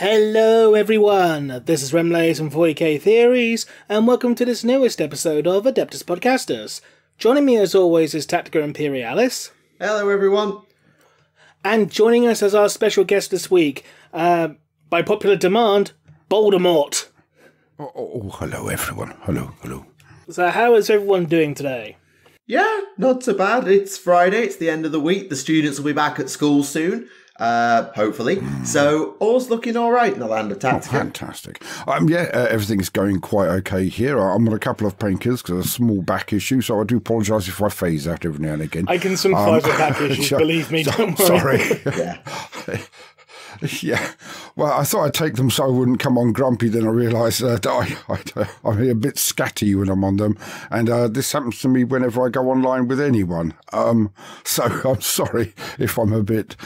Hello everyone, this is Remleiz and 40k Theories, and welcome to this newest episode of Adeptus Podcastus. Joining me as always is Tactica Imperialis. Hello everyone. And joining us as our special guest this week, by popular demand, Baldermort. Oh, hello everyone. Hello. So how is everyone doing today? Yeah, not so bad. It's Friday, it's the end of the week, the students will be back at school soon. Hopefully. So, all's looking all right in the land of Tactica. Oh, fantastic. Everything's going quite okay here. I'm on a couple of painkillers because of a small back issue, so I do apologise if I phase out every now and again. I can sympathise with back issues, believe me, don't worry. Sorry. Yeah. Yeah. Well, I thought I'd take them so I wouldn't come on grumpy, then I realised that I'm a bit scatty when I'm on them, and this happens to me whenever I go online with anyone. So I'm sorry if I'm a bit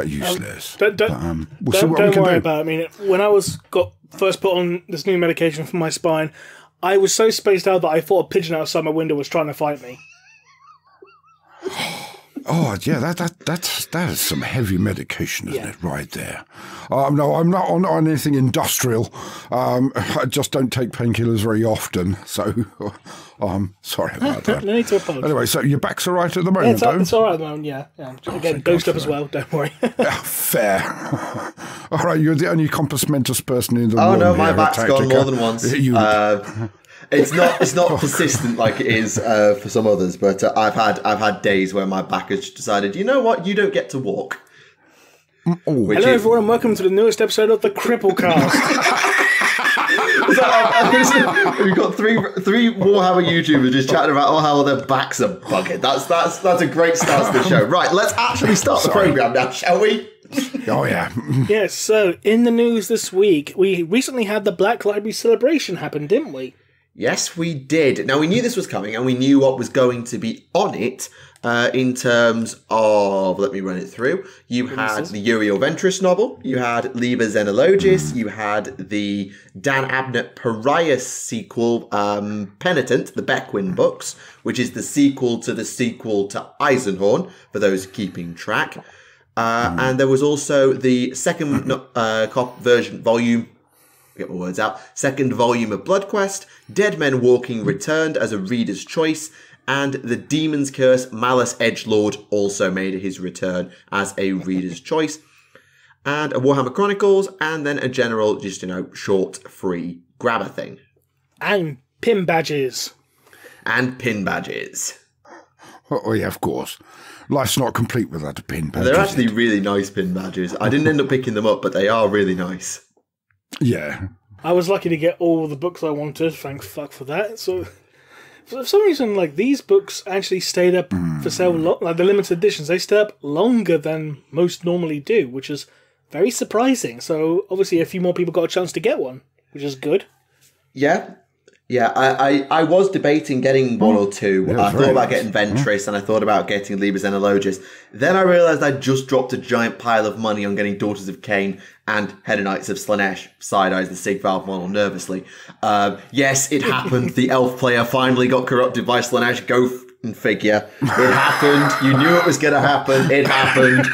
useless. Don't worry about it. I mean, when I got first put on this new medication for my spine, I was so spaced out that I thought a pigeon outside my window was trying to fight me. Oh, yeah, that is some heavy medication, isn't it, right there? No, I'm not on anything industrial. I just don't take painkillers very often, so sorry about that. No need to apologise. Anyway, so your back's all right at the moment, though? It's all right at the moment, yeah. Again, ghost up as well, don't worry. Fair. All right, you're the only compass mentis person in the room. Oh no, my back's gone more than once. It's not persistent like it is for some others, but I've had days where my back has decided, you know what, you don't get to walk. Hello everyone, and welcome to the newest episode of the Cripplecast. We've got three Warhammer YouTubers just chatting about how their backs are bugging. That's a great start to the show. Right, let's actually start the programme now, shall we? Oh, yeah. Yes, so in the news this week, we recently had the Black Library celebration happen, didn't we? Yes, we did. Now, we knew this was coming, and we knew what was going to be on it in terms of... Let me run it through. You had the Euroventus novel, you had Liber Xenologis, you had the Dan Abnett Pariah sequel, Penitent, the Beckwin books, which is the sequel to Eisenhorn, for those keeping track. And there was also the second volume... Get my words out. Second volume of BloodQuest, Dead Men Walking returned as a reader's choice, and The Demon's Curse, Malus Edgelord also made his return as a reader's choice, and a Warhammer Chronicles, and then a general, just, short, free grabber thing. And pin badges. Oh, yeah, of course. Life's not complete without a pin badge. They're actually really nice pin badges. I didn't end up picking them up, but they are really nice. Yeah. I was lucky to get all the books I wanted, thank fuck for that. So, for some reason, these books actually stayed up for sale, the limited editions, they stayed up longer than most normally do, which is very surprising. So, obviously, a few more people got a chance to get one, which is good. Yeah. Yeah, I was debating getting one or two. Yeah, I thought about getting Ventress and I thought about getting Liber Xenologis. Then I realised I'd just dropped a giant pile of money on getting Daughters of Cain and Hedonites of Slaanesh. Side-eyes the Sigvalve model nervously. Yes, it happened. The elf player finally got corrupted by Slaanesh. Go and figure. It happened. You knew it was going to happen. It happened.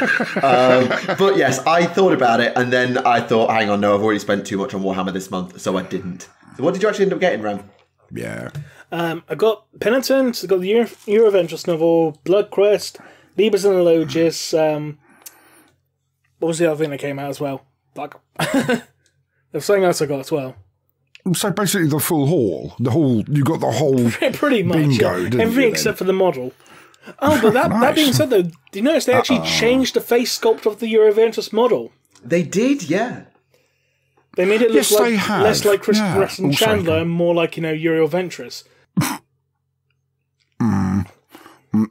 But yes, I thought about it and then I thought, hang on, no, I've already spent too much on Warhammer this month, so I didn't. So what did you actually end up getting, Ram? Yeah. I got Penitent, I got the Euroventus novel, BloodQuest, Liber Xenologis, what was the other thing that came out as well? There's something else I got as well. So basically the full haul. You got the whole pretty much, bingo, yeah. didn't Everything you, except for the model. Oh, but that Nice. being said, though, do you notice they actually changed the face sculpt of the Euroventus model? They did, yeah. They made it look less like Chris and also Chandler and more like, Euroventus.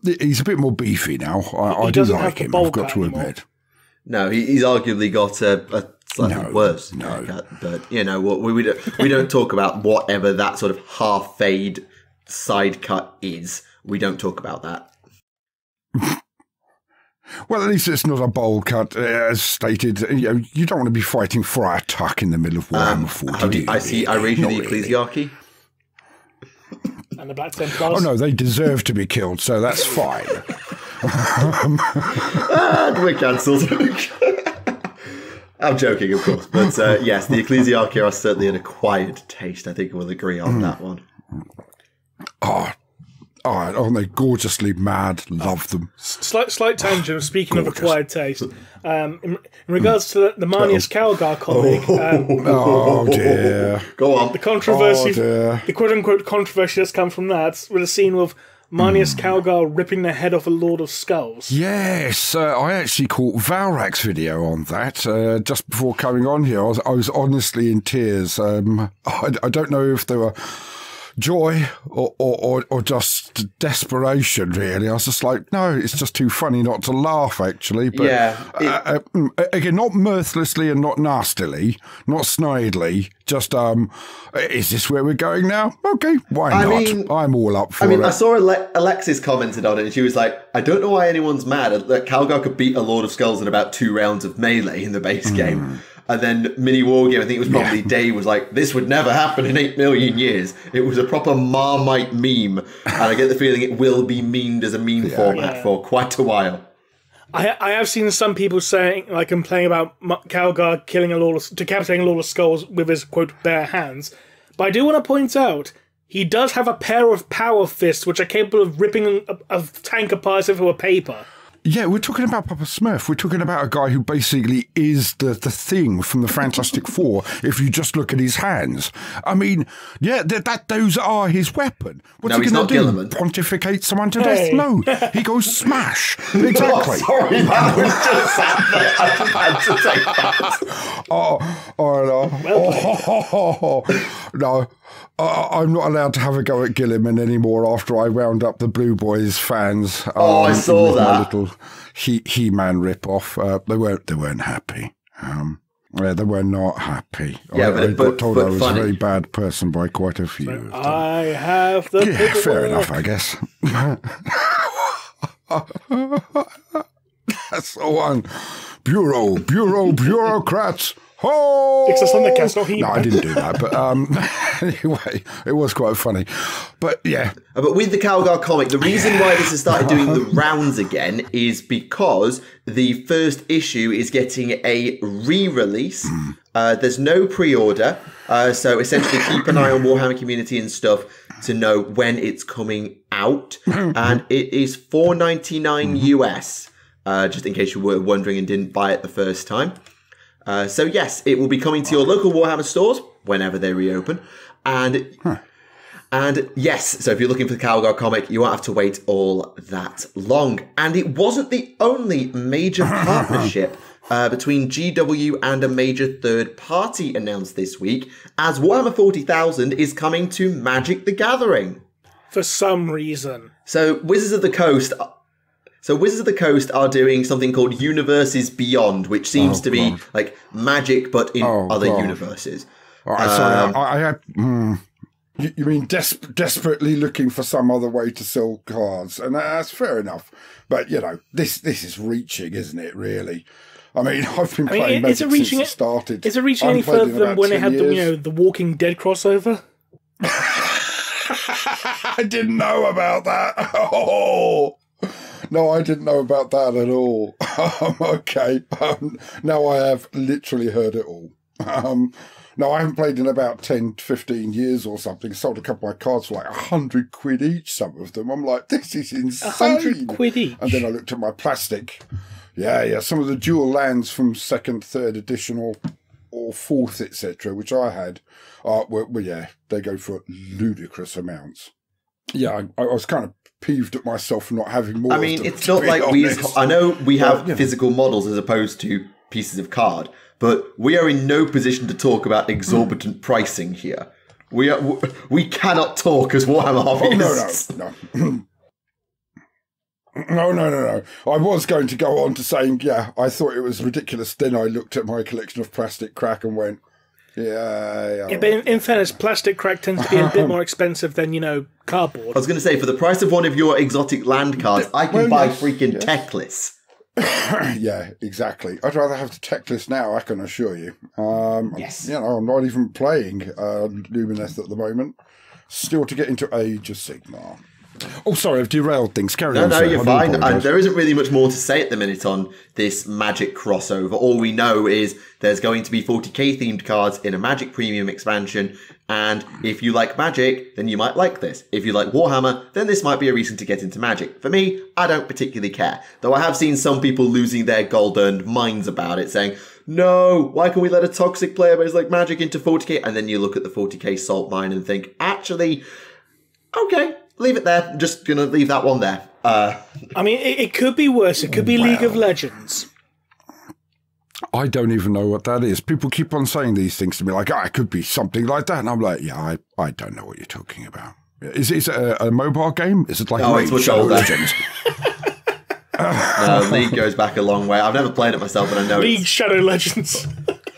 He's a bit more beefy now. I do like him, I've got to admit. No, he's arguably got a slightly worse haircut, but we don't talk about whatever that sort of half fade side cut is. We don't talk about that. Well, at least it's not a bowl cut, as stated. You don't want to be fighting Friar Tuck in the middle of Warhammer 40. I read you the Ecclesiarchy. And the Black Templars. Oh no, they deserve to be killed, so that's fine. And we're cancelled. I'm joking, of course. But yes, the Ecclesiarchy are certainly an acquired taste. I think we'll agree on that one. Aren't they gorgeously mad? Love them. Slight tangent. Speaking of acquired taste, in regards to the Marnius Calgar comic, Oh dear. Go on. the controversy, the quote-unquote controversy that's come from that, with a scene with Marnius Calgar ripping the head off a Lord of Skulls. Yes, I actually caught Valrak's video on that just before coming on here. I was honestly in tears. I don't know if they were joy or just desperation, really. I was just like, no, it's just too funny not to laugh, actually. But again, not mirthlessly and not nastily, not snidely, just is this where we're going now? Okay, why not? I'm all up for it. I saw Alexis commented on it, and she was like, I don't know why anyone's mad that Calgar could beat a Lord of Skulls in about 2 rounds of melee in the base game. And then Mini Wargame, I think it was probably Dave, was like, this would never happen in 8 million years. It was a proper Marmite meme. And I get the feeling it will be memed as a meme format for quite a while. I have seen some people saying, like, complaining about Calgar decapitating a Lord of Skulls with his, quote, bare hands. But I do want to point out, he does have a pair of power fists which are capable of ripping a tank apart as if it were paper. Yeah, we're talking about Papa Smurf. We're talking about a guy who basically is the thing from the Fantastic Four, if you just look at his hands. I mean, yeah, those are his weapon. What's he going to do? Gilliman. Pontificate someone to death? No, he goes smash. Exactly. Oh, sorry, that was just something I had to take that. No. I'm not allowed to have a go at Gilliman anymore after I wound up the Blue Boys fans. I saw that. My little He-Man rip-off. They weren't happy. They were not happy. Yeah, I got told I was funny. a very bad person by quite a few. I have the fair enough, I guess. That's the one. Bureaucrats. Oh! It's a Thundercats, not He-Man. No, I didn't do that, but anyway, it was quite funny. But yeah. But with the Calgar comic, the reason why this has started doing the rounds again is because the first issue is getting a re-release. There's no pre-order, so essentially keep an eye on Warhammer Community and stuff to know when it's coming out. And it is $4.99 US, just in case you were wondering and didn't buy it the first time. So yes, it will be coming to your local Warhammer stores whenever they reopen. And yes, so if you're looking for the Calgar comic, you won't have to wait all that long. And it wasn't the only major partnership between GW and a major third party announced this week, as Warhammer 40,000 is coming to Magic the Gathering. For some reason. So Wizards of the Coast are doing something called Universes Beyond, which seems to be like Magic, but in other universes. All right, sorry, you mean desperately looking for some other way to sell cards, and that's fair enough. But you know, this is reaching, isn't it? Really. I mean, I've been playing Magic since it started. Is it reaching any further than when they had the Walking Dead crossover? I didn't know about that. Oh. No, I didn't know about that at all. Okay. Now I have literally heard it all. No, I haven't played in about 10, 15 years or something. Sold a couple of my cards for like £100 each, some of them. I'm like, this is insane. £100 each? And then I looked at my plastic. Yeah. Some of the dual lands from 2nd, 3rd edition or 4th, etc., which I had, they go for ludicrous amounts. Yeah, I was kind of peeved at myself for not having more. I mean, it's not like I know we have physical models as opposed to pieces of card, but we are in no position to talk about exorbitant pricing here. We cannot talk as Warhammer hobbyists. No. I was going to go on to saying, I thought it was ridiculous. Then I looked at my collection of plastic crack and went, yeah. But in fairness, plastic crack tends to be a bit more expensive than, cardboard. I was going to say, for the price of one of your exotic land cards, I can buy freaking Techless. Yeah, exactly. I'd rather have the Techless now, I can assure you. Yes. I'm not even playing Lumineth at the moment. Still to get into Age of Sigmar. Oh, sorry, I've derailed things. Carry No, on. no, sir. you're I do fine. apologise. There isn't really much more to say at the minute on this Magic crossover. All we know is there's going to be 40k themed cards in a Magic Premium expansion, and if you like Magic, then you might like this. If you like Warhammer, then this might be a reason to get into Magic. For me, I don't particularly care. Though I have seen some people losing their gold-earned minds about it, saying, no, why can we let a toxic player base like Magic into 40k? And then you look at the 40k salt mine and think, actually, okay, leave it there. I'm just going to leave that one there. I mean, it could be worse. It could be League of Legends. I don't even know what that is. People keep on saying these things to me, like, it could be something like that. And I'm like, yeah, I don't know what you're talking about. Is it a mobile game? Is it like it's much older. Legends? No, League goes back a long way. I've never played it myself, but I know League Shadow Legends.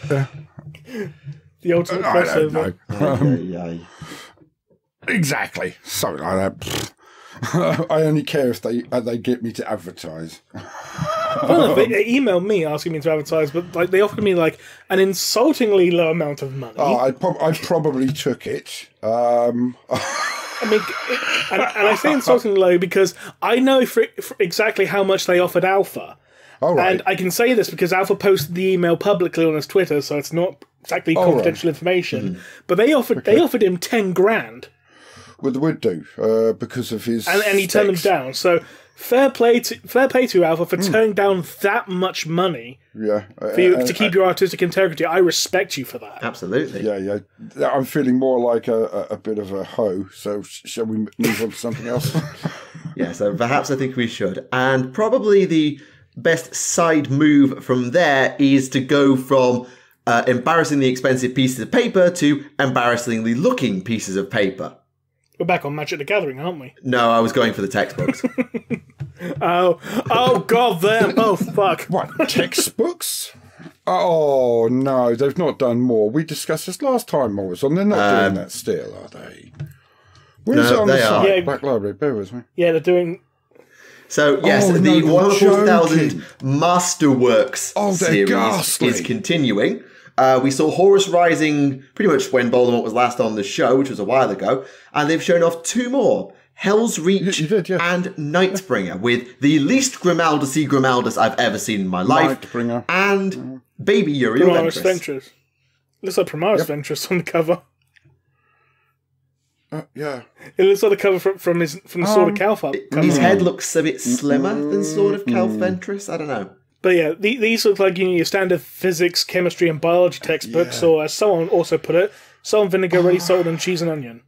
The ultimate crossover. Exactly. Something like that. I only care if they get me to advertise. Well, they emailed me asking me to advertise, but like they offered me like an insultingly low amount of money. Oh, I probably took it. I mean, and I say insultingly low because I know for exactly how much they offered Alpha. All right. And I can say this because Alpha posted the email publicly on his Twitter, so it's not exactly confidential information. But they offered him 10 grand. Would do because of his and he turned them down. So fair play to Alpha for turning down that much money. Yeah, for you to keep your artistic integrity. I respect you for that. Absolutely. Yeah. I'm feeling more like a bit of a hoe. So shall we move on to something else? Yeah. So perhaps I think we should, and probably the best side move from there is to go from embarrassingly expensive pieces of paper to embarrassingly looking pieces of paper. We're back on Magic the Gathering, aren't we? No, I was going for the textbooks. Oh, god damn. Oh, fuck. What, textbooks? Oh, no, they've not done more. We discussed this last time I was on. They're not doing that still, are they? Where's it on the site? Yeah. Black Library, bear with me. Yeah, they're doing... So, yes, the Warhammer 40,000 Masterworks series is continuing. We saw Horus Rising pretty much when Baldermort was last on the show, which was a while ago, and they've shown off 2 more, Hell's Reach and Nightbringer, with the least Grimaldus I've ever seen in my life, Nightbringer. And baby Euroventus. Ventress. Looks like Primaris Ventress on the cover. Yeah. It looks like the cover from the Sword of Calf. His head looks a bit slimmer than Sword of Calf Ventress, I don't know. But yeah, these look like your standard physics, chemistry, and biology textbooks, or as someone also put it, salt and vinegar ready salted on cheese and onion.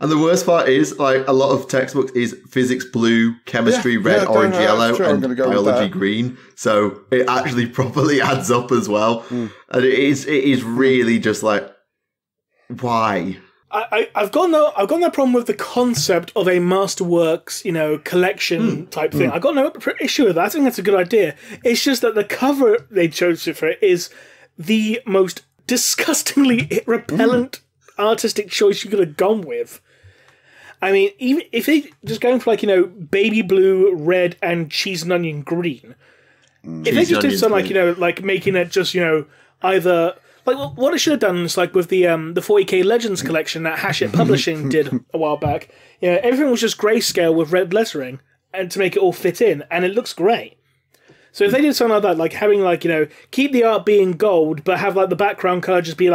And the worst part is, like, a lot of textbooks is physics blue, chemistry red, orange, yellow, and biology green. So it actually properly adds up as well. And it is really just like, why? I've got no problem with the concept of a Masterworks, collection type thing. I've got no issue with that. I think that's a good idea. It's just that the cover they chose for it is the most disgustingly repellent artistic choice you could have gone with. I mean, even if they just going for baby blue, red, and cheese and onion green. If they just did something like making it just either. Like what it should have done is like with the 40k Legends collection that Hachette Publishing did a while back. Everything was just grayscale with red lettering, and to make it all fit in, and it looks great. So if they did something like that, like having keep the art being gold, but have the background color just be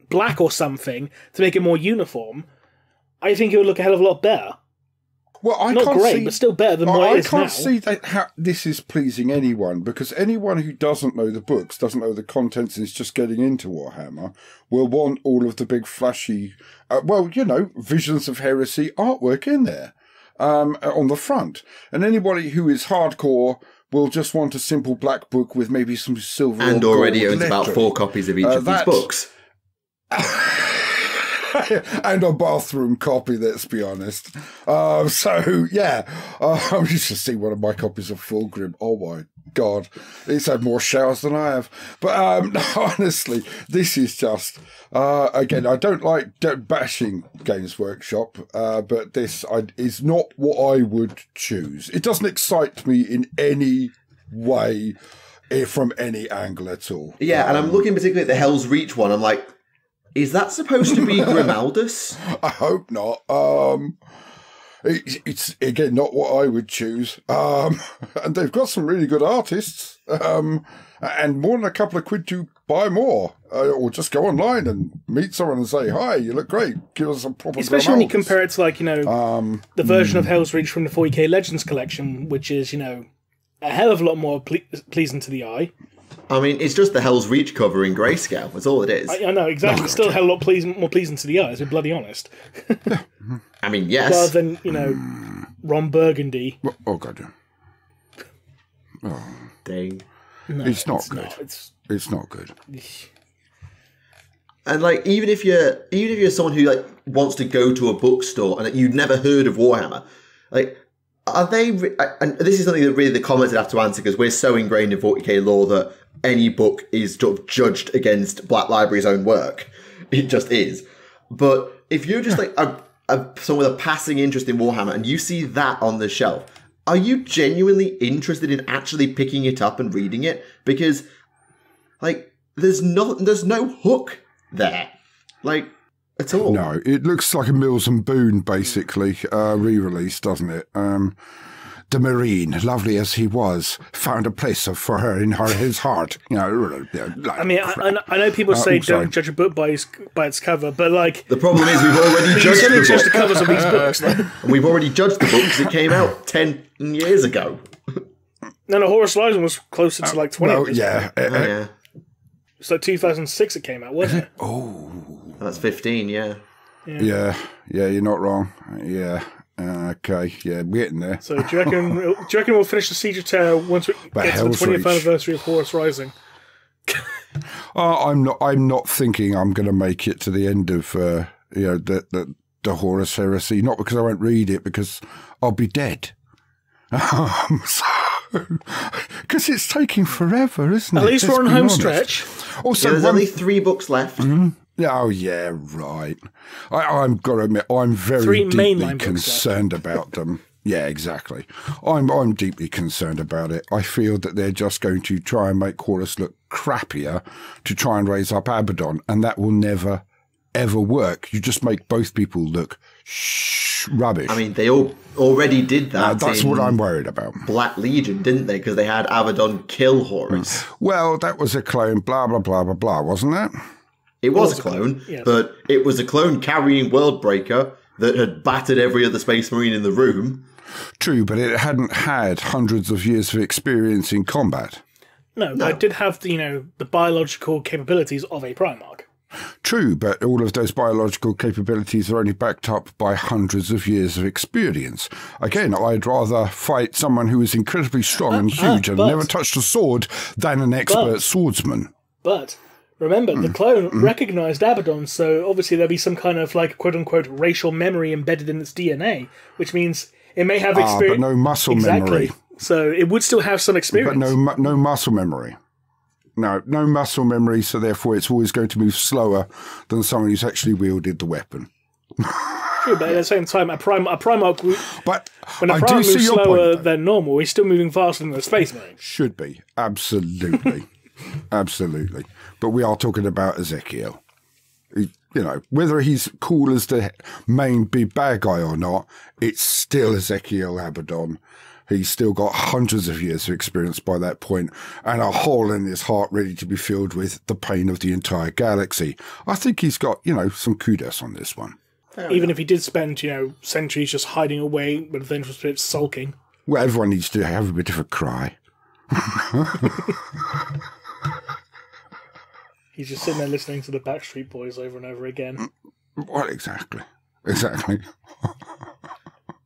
black or something to make it more uniform, I think it would look a hell of a lot better. Well, but still better than what it is now. I can't see how this is pleasing anyone, because anyone who doesn't know the books, doesn't know the contents, and is just getting into Warhammer, will want all of the big flashy, Visions of Heresy artwork in there on the front. And anybody who is hardcore will just want a simple black book with maybe some silver and or already gold owns lettering. about 4 copies of each of these books. And a bathroom copy, let's be honest. I'm used to see one of my copies of Fulgrim. Oh my God. It's had more showers than I have. But honestly, this is just, again, I don't like bashing Games Workshop, but this is not what I would choose. It doesn't excite me in any way from any angle at all. Yeah, and I'm looking particularly at the Hell's Reach one. I'm like, Is that supposed to be Grimaldus? I hope not. It's again not what I would choose. And they've got some really good artists. And more than a couple of quid to buy more, or just go online and meet someone and say, "Hi, you look great. Give us a proper." Especially when you compare it to, like, the version of Hell's Reach from the 40k Legends collection, which is, a hell of a lot more pleasing to the eye. I mean, it's just the Hell's Reach cover in grayscale. That's all it is. I know, exactly. It's still a hell of a lot more pleasing to the eye, to be bloody honest. I mean, yes. Rather than, Ron Burgundy. Oh, God, yeah. Oh. Dang. No, it's not good. It's not good. And like, even if you're someone who like wants to go to a bookstore and you've never heard of Warhammer, like, are they? And this is something that really the comments would have to answer, because we're so ingrained in 40k lore that any book is sort of judged against Black Library's own work. It just is. But if you're just like someone with a passing interest in Warhammer and you see that on the shelf, are you genuinely interested in actually picking it up and reading it? Because, like, there's no hook there, like, at all. No, it looks like a Mills and Boon, basically, re-release, doesn't it? The Marine, lovely as he was, found a place for her in his heart. I mean, I know people say don't judge a book by its cover, but like, the problem is we've already judged the covers of these books. And we've already judged the book because it came out 10 years ago. No, Horus Rising was closer to like 20 years ago. Yeah. It's like 2006 it came out, wasn't it? Oh. That's 15, yeah. Yeah, you're not wrong. Yeah. Okay, yeah, we're getting there. So do you reckon we'll finish the Siege of Terra once we get to the 20th anniversary of Horus Rising? I'm not thinking I'm going to make it to the end of the Horus Heresy. Not because I won't read it, because I'll be dead. Because it's taking forever, isn't it? At least we're on home stretch. Also, there's only 3 books left. Mm-hmm. Oh, yeah, right. I've got to admit, I'm very deeply concerned about them. Yeah, exactly. I'm deeply concerned about it. I feel that they're just going to try and make Horus look crappier to try and raise up Abaddon, and that will never, ever work. You just make both people look rubbish. I mean, they already did that. That's what I'm worried about. Black Legion, didn't they? Because they had Abaddon kill Horus. Well, that was a clone, blah, blah, blah, blah, blah, wasn't it? It was a clone, yes. But it was a clone carrying Worldbreaker that had battered every other Space Marine in the room. True, but it hadn't had hundreds of years of experience in combat. No, but it did have the biological capabilities of a Primarch. True, but all of those biological capabilities are only backed up by hundreds of years of experience. Again, I'd rather fight someone who is incredibly strong and huge and never touched a sword than an expert swordsman. But remember, the clone recognised Abaddon, so obviously there'll be some kind of, like, quote-unquote racial memory embedded in its DNA, which means it may have experience. But no muscle memory. So it would still have some experience. But no muscle memory. No muscle memory, so therefore it's always going to move slower than someone who's actually wielded the weapon. True, but at the same time, a Primarch... But when a Primarch moves slower than normal, he's still moving faster than the Space Marine. Should be. Absolutely. Absolutely. But we are talking about Ezekiel. Whether he's cool as the main big bad guy or not, it's still Ezekiel Abaddon. He's still got hundreds of years of experience by that point and a hole in his heart ready to be filled with the pain of the entire galaxy. I think he's got, some kudos on this one. Even if he did spend, centuries just hiding away with vengeful spirits sulking. Well, everyone needs to have a bit of a cry. He's just sitting there listening to the Backstreet Boys over and over again. Well, exactly. Exactly.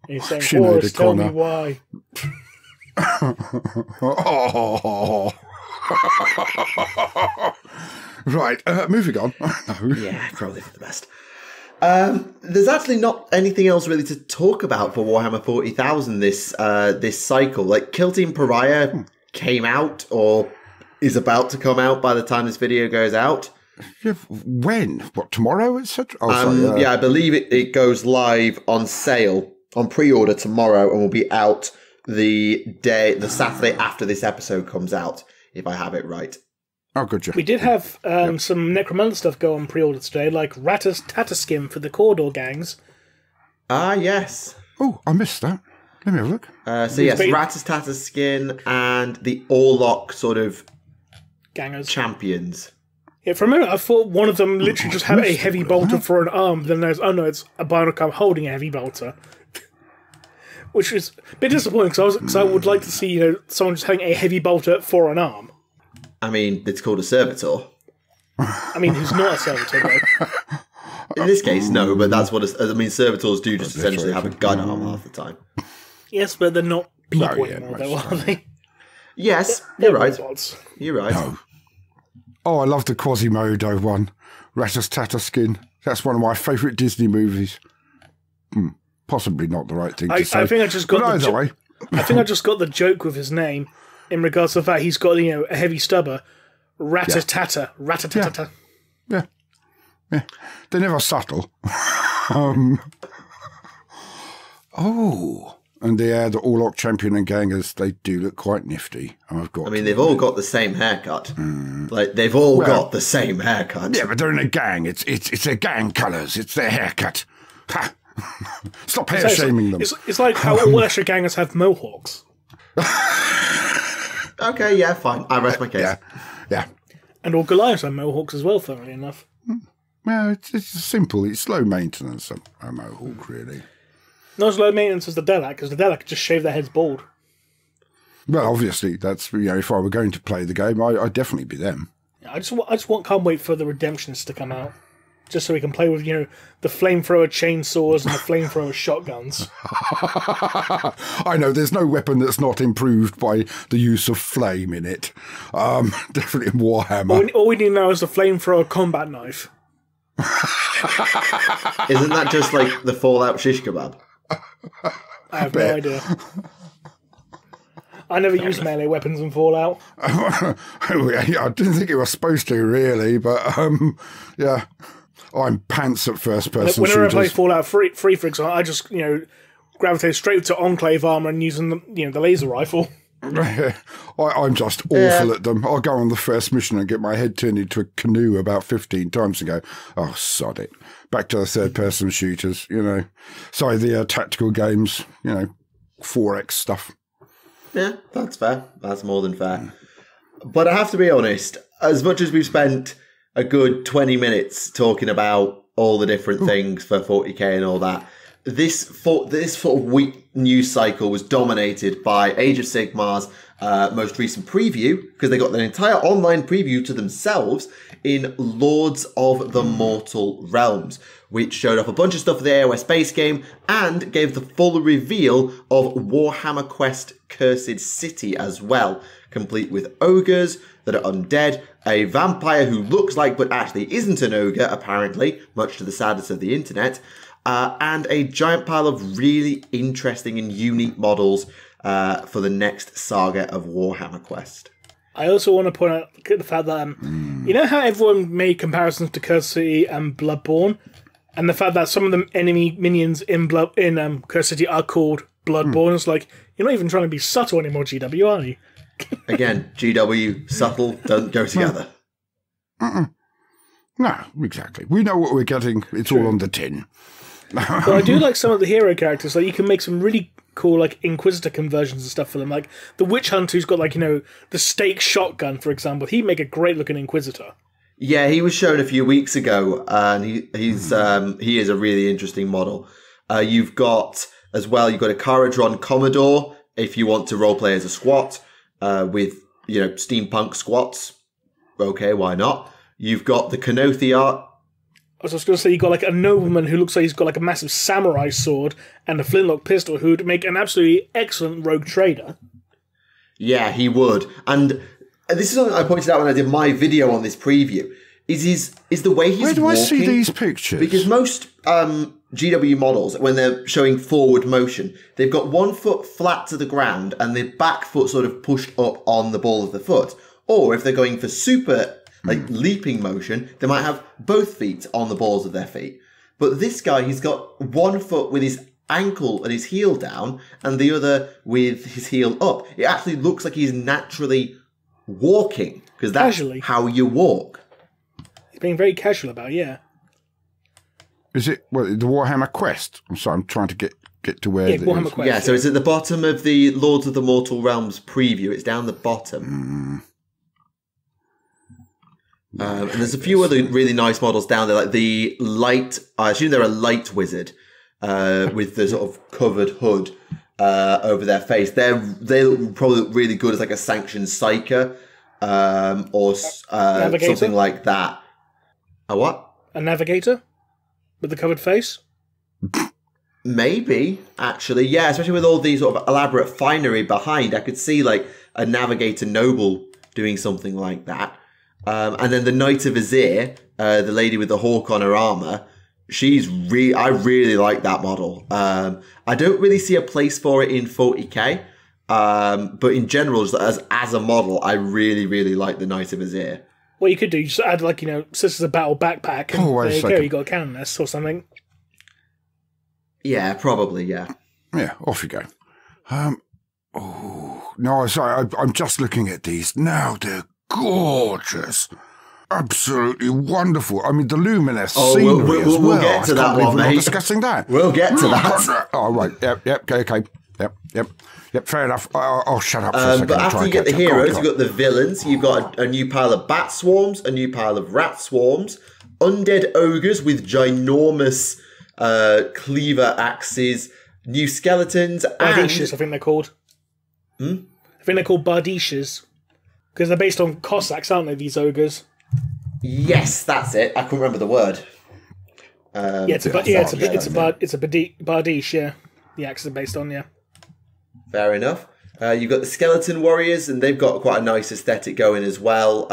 He's saying, Horus, tell me why. Oh. Right, moving on. No. Yeah, probably for the best. There's actually not anything else really to talk about for Warhammer 40,000 this cycle. Like, Kill Team Pariah came out, or is about to come out by the time this video goes out. When? What, tomorrow, etc.? Yeah, I believe it goes live on sale, on pre-order tomorrow, and will be out the Saturday after this episode comes out, if I have it right. Oh, good job. We did have some Necromunda stuff go on pre-order today, like Rattus Tataskin for the Corridor gangs. Ah, yes. Oh, I missed that. Let me have a look. So yes, Rattus Tataskin and the Orlok sort of Gangers. champions. Yeah, for a moment I thought one of them literally just had a heavy bolter for an arm, then there's, oh no, it's a Bionic holding a heavy bolter. Which is a bit disappointing, because I would like to see someone just having a heavy bolter for an arm. I mean, it's called a servitor. I mean, who's not a servitor, though? In this case, no, but that's what... servitors do just essentially have a gun arm half the time. Yes, but they're not people anymore, though, are they? Yes, you're right. Robots. You're right. No. Oh, I love the Quasimodo one. Rattus Tataskin. That's one of my favourite Disney movies. Possibly not the right thing to say. I think I just got either way. I think I just got the joke with his name in regards to the fact he's got a heavy stubber. Rat-a-tata. Rat-a-ta-ta-ta. Yeah. They're never subtle. And the Orlok champion and gangers, they do look quite nifty. They've all got the same haircut. Like, they've all got the same haircut. Yeah, but they're in a gang. It's their gang colours. It's their haircut. Ha! Stop hair-shaming them. It's like how all Escher gangers have mohawks. Okay, yeah, fine. I rest my case. Yeah. And all Goliaths have mohawks as well, funnily enough. Well, it's simple. It's low maintenance, a mohawk, really. Not as low maintenance as the Delac, because the Delac just shave their heads bald. Well, obviously, that's if I were going to play the game, I'd definitely be them. I can't wait for the Redemptionists to come out, just so we can play with the flamethrower chainsaws and the flamethrower shotguns. I know there's no weapon that's not improved by the use of flame in it. Definitely in Warhammer. All we need now is the flamethrower combat knife. Isn't that just like the Fallout shish kebab? I have no idea. I never used melee weapons in Fallout. I didn't think it was supposed to, really, but yeah. I'm pants at first-person Whenever shooters. I play Fallout 3, for example, I just, gravitate straight to Enclave armor and using the laser rifle. I'm just awful at them. I'll go on the first mission and get my head turned into a canoe about 15 times and go, oh, sod it. Back to the third-person shooters, Sorry, the tactical games, 4X stuff. Yeah, that's fair. That's more than fair. But I have to be honest, as much as we've spent a good 20 minutes talking about all the different things for 40k and all that, this sort of week news cycle was dominated by Age of Sigmar's most recent preview, because they got an entire online preview to themselves in Lords of the Mortal Realms, which showed off a bunch of stuff for the AOS base game and gave the full reveal of Warhammer Quest Cursed City as well, complete with ogres that are undead, a vampire who looks like but actually isn't an ogre, apparently, much to the sadness of the internet, and a giant pile of really interesting and unique models for the next saga of Warhammer Quest. I also want to point out the fact that, you know how everyone made comparisons to Cursed City and Bloodborne? And the fact that some of the enemy minions in Cursed City are called Bloodborne. It's like, you're not even trying to be subtle anymore, GW, are you? Again, GW, subtle, don't go together. No, exactly. We know what we're getting. It's all on the tin. But I do like some of the hero characters. Like, you can make some really cool, Inquisitor conversions and stuff for them. Like, the Witch Hunter who's got, the stake shotgun, for example. He'd make a great-looking Inquisitor. Yeah, he was shown a few weeks ago, and he is a really interesting model. You've got a Caradron Commodore, if you want to roleplay as a squat, with, steampunk squats. Okay, why not? You've got the Canothiar. I was just going to say, you've got a nobleman who looks like he's got a massive samurai sword and a flintlock pistol who would make an absolutely excellent rogue trader. Yeah, he would. And this is something I pointed out when I did my video on this preview, is the way he's walking. Where do I see these pictures? Because most GW models, when they're showing forward motion, they've got one foot flat to the ground and the back foot sort of pushed up on the ball of the foot. Or if they're going for super leaping motion, they might have both feet on the balls of their feet. But this guy, he's got one foot with his ankle and his heel down and the other with his heel up. It actually looks like he's naturally walking. because that's Casually. how you walk. He's being very casual about it, yeah. Is it the Warhammer Quest? I'm sorry, I'm trying to get to where it Warhammer is. Quest. Yeah, so it's at the bottom of the Lords of the Mortal Realms preview. It's down the bottom. And there's a few other really nice models down there, like the light. I assume they're a light wizard with the sort of covered hood over their face. They probably look really good as like a sanctioned psyker or something like that. A what? A navigator with the covered face. Maybe, actually, yeah. Especially with all these sort of elaborate finery behind, I could see like a navigator noble doing something like that. And then the Knight of Azir, the lady with the hawk on her armor, I really like that model. I don't really see a place for it in 40k, but in general, just as a model, I really, really like the Knight of Azir. What you could do, you just add like, Sisters of Battle backpack, and there you go, you got a cannon nest or something. Yeah, probably, yeah. Yeah, off you go. No, sorry, I'm just looking at these now. They're gorgeous. Absolutely wonderful. I mean, the luminous scenery as well. We'll get to that one, mate. We're not discussing that. We'll get to that. Oh, right. Yep, okay. Yep, fair enough. I'll shut up for a second. But after you get the heroes, you've got the villains. You've got a new pile of bat swarms, a new pile of rat swarms, undead ogres with ginormous cleaver axes, new skeletons, Bardishas, I think they're called. I think they're called Bardishas. Because they're based on Cossacks, aren't they, these ogres? Yes, that's it. I couldn't remember the word. It's a Bardiche, yeah. The axes are based on, yeah. Fair enough. You've got the skeleton warriors, and they've got quite a nice aesthetic going as well.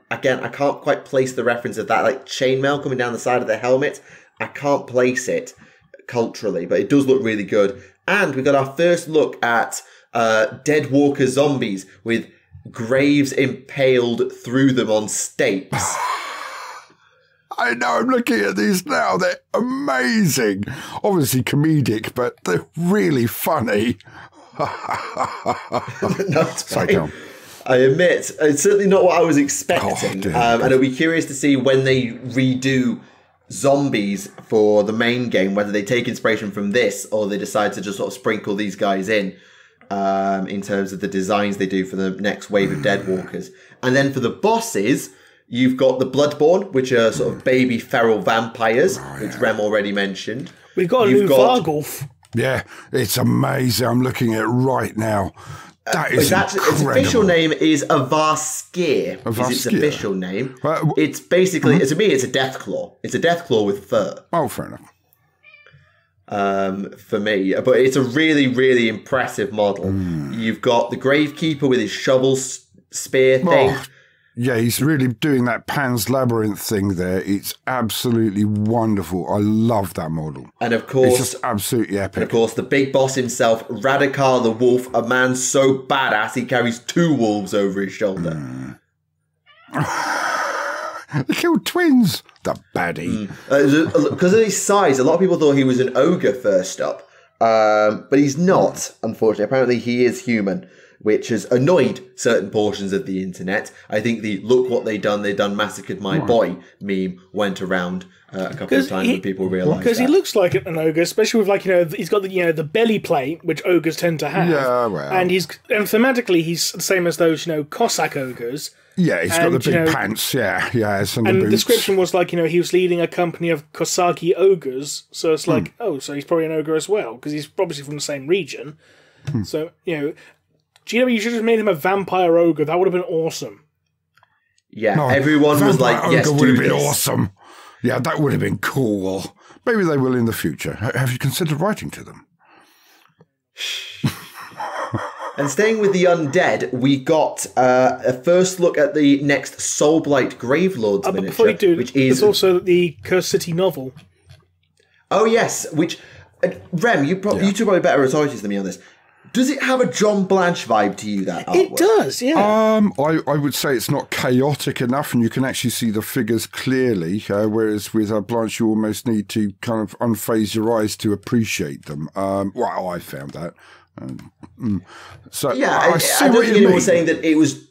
Again, I can't quite place the reference of that, like chainmail coming down the side of the helmet. I can't place it culturally, but it does look really good. And we got our first look at Dead Walker zombies with graves impaled through them on stakes. I know, I'm looking at these now. They're amazing. Obviously comedic, but they're really funny. No, it's fine. I admit, it's certainly not what I was expecting. And I'll be curious to see when they redo zombies for the main game, whether they take inspiration from this or they decide to just sort of sprinkle these guys in terms of the designs they do for the next wave of Deadwalkers. And then for the bosses, you've got the Bloodborne, which are sort of baby feral vampires, which Rem already mentioned. We've got a new Vargulf. Yeah, it's amazing. I'm looking at it right now. That is incredible. Its official name is Avarskir. Is its official name. It's basically, to me, it's a Deathclaw. It's a Deathclaw with fur. Oh, fair enough. For me. But it's a really, really impressive model. You've got the Gravekeeper with his shovel spear thing. Yeah, he's really doing that Pan's Labyrinth thing there. It's absolutely wonderful. I love that model. And of course, it's just absolutely epic. And of course, the big boss himself, Radikar the Wolf, a man so badass he carries 2 wolves over his shoulder. They killed twins. The baddie. Because of his size, a lot of people thought he was an ogre first up. But he's not, unfortunately. Apparently he is human, which has annoyed certain portions of the internet. I think the "look what they done massacred my boy" meme went around a couple of times when people realised because he looks like an ogre, especially with he's got the belly plate which ogres tend to have. Yeah, well, and thematically he's the same as those Cossack ogres. Yeah, he's got the big pants. Yeah, and the description was he was leading a company of Kossaki ogres. So it's so he's probably an ogre as well because he's obviously from the same region. So you should have made him a vampire ogre. That would have been awesome. Yeah, everyone was like, "Yes, would have been this. Awesome." Yeah, that would have been cool. Maybe they will in the future. Have you considered writing to them? And staying with the undead, we got a first look at the next Soulblight Gravelords miniature, before you do, which is also the Cursed City novel. Oh yes, which Rem, you two probably better authorities than me on this. Does it have a John Blanche vibe to you, that artwork? It does, yeah. I would say it's not chaotic enough, and you can actually see the figures clearly, whereas with Blanche you almost need to kind of unphase your eyes to appreciate them. I found that. So yeah, I don't think anyone was saying that it was...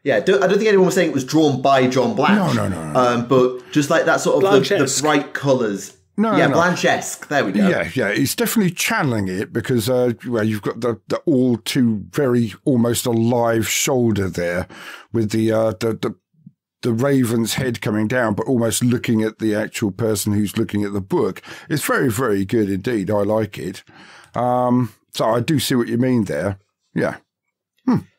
Yeah, I don't think anyone was saying it was drawn by John Blanche. No. But just like that sort of the bright colours. Blanche-esque. There we go. Yeah. It's definitely channeling it because, you've got the all too very almost alive shoulder there with the raven's head coming down, but almost looking at the actual person who's looking at the book. It's very, very good indeed. I like it. So I do see what you mean there. Yeah.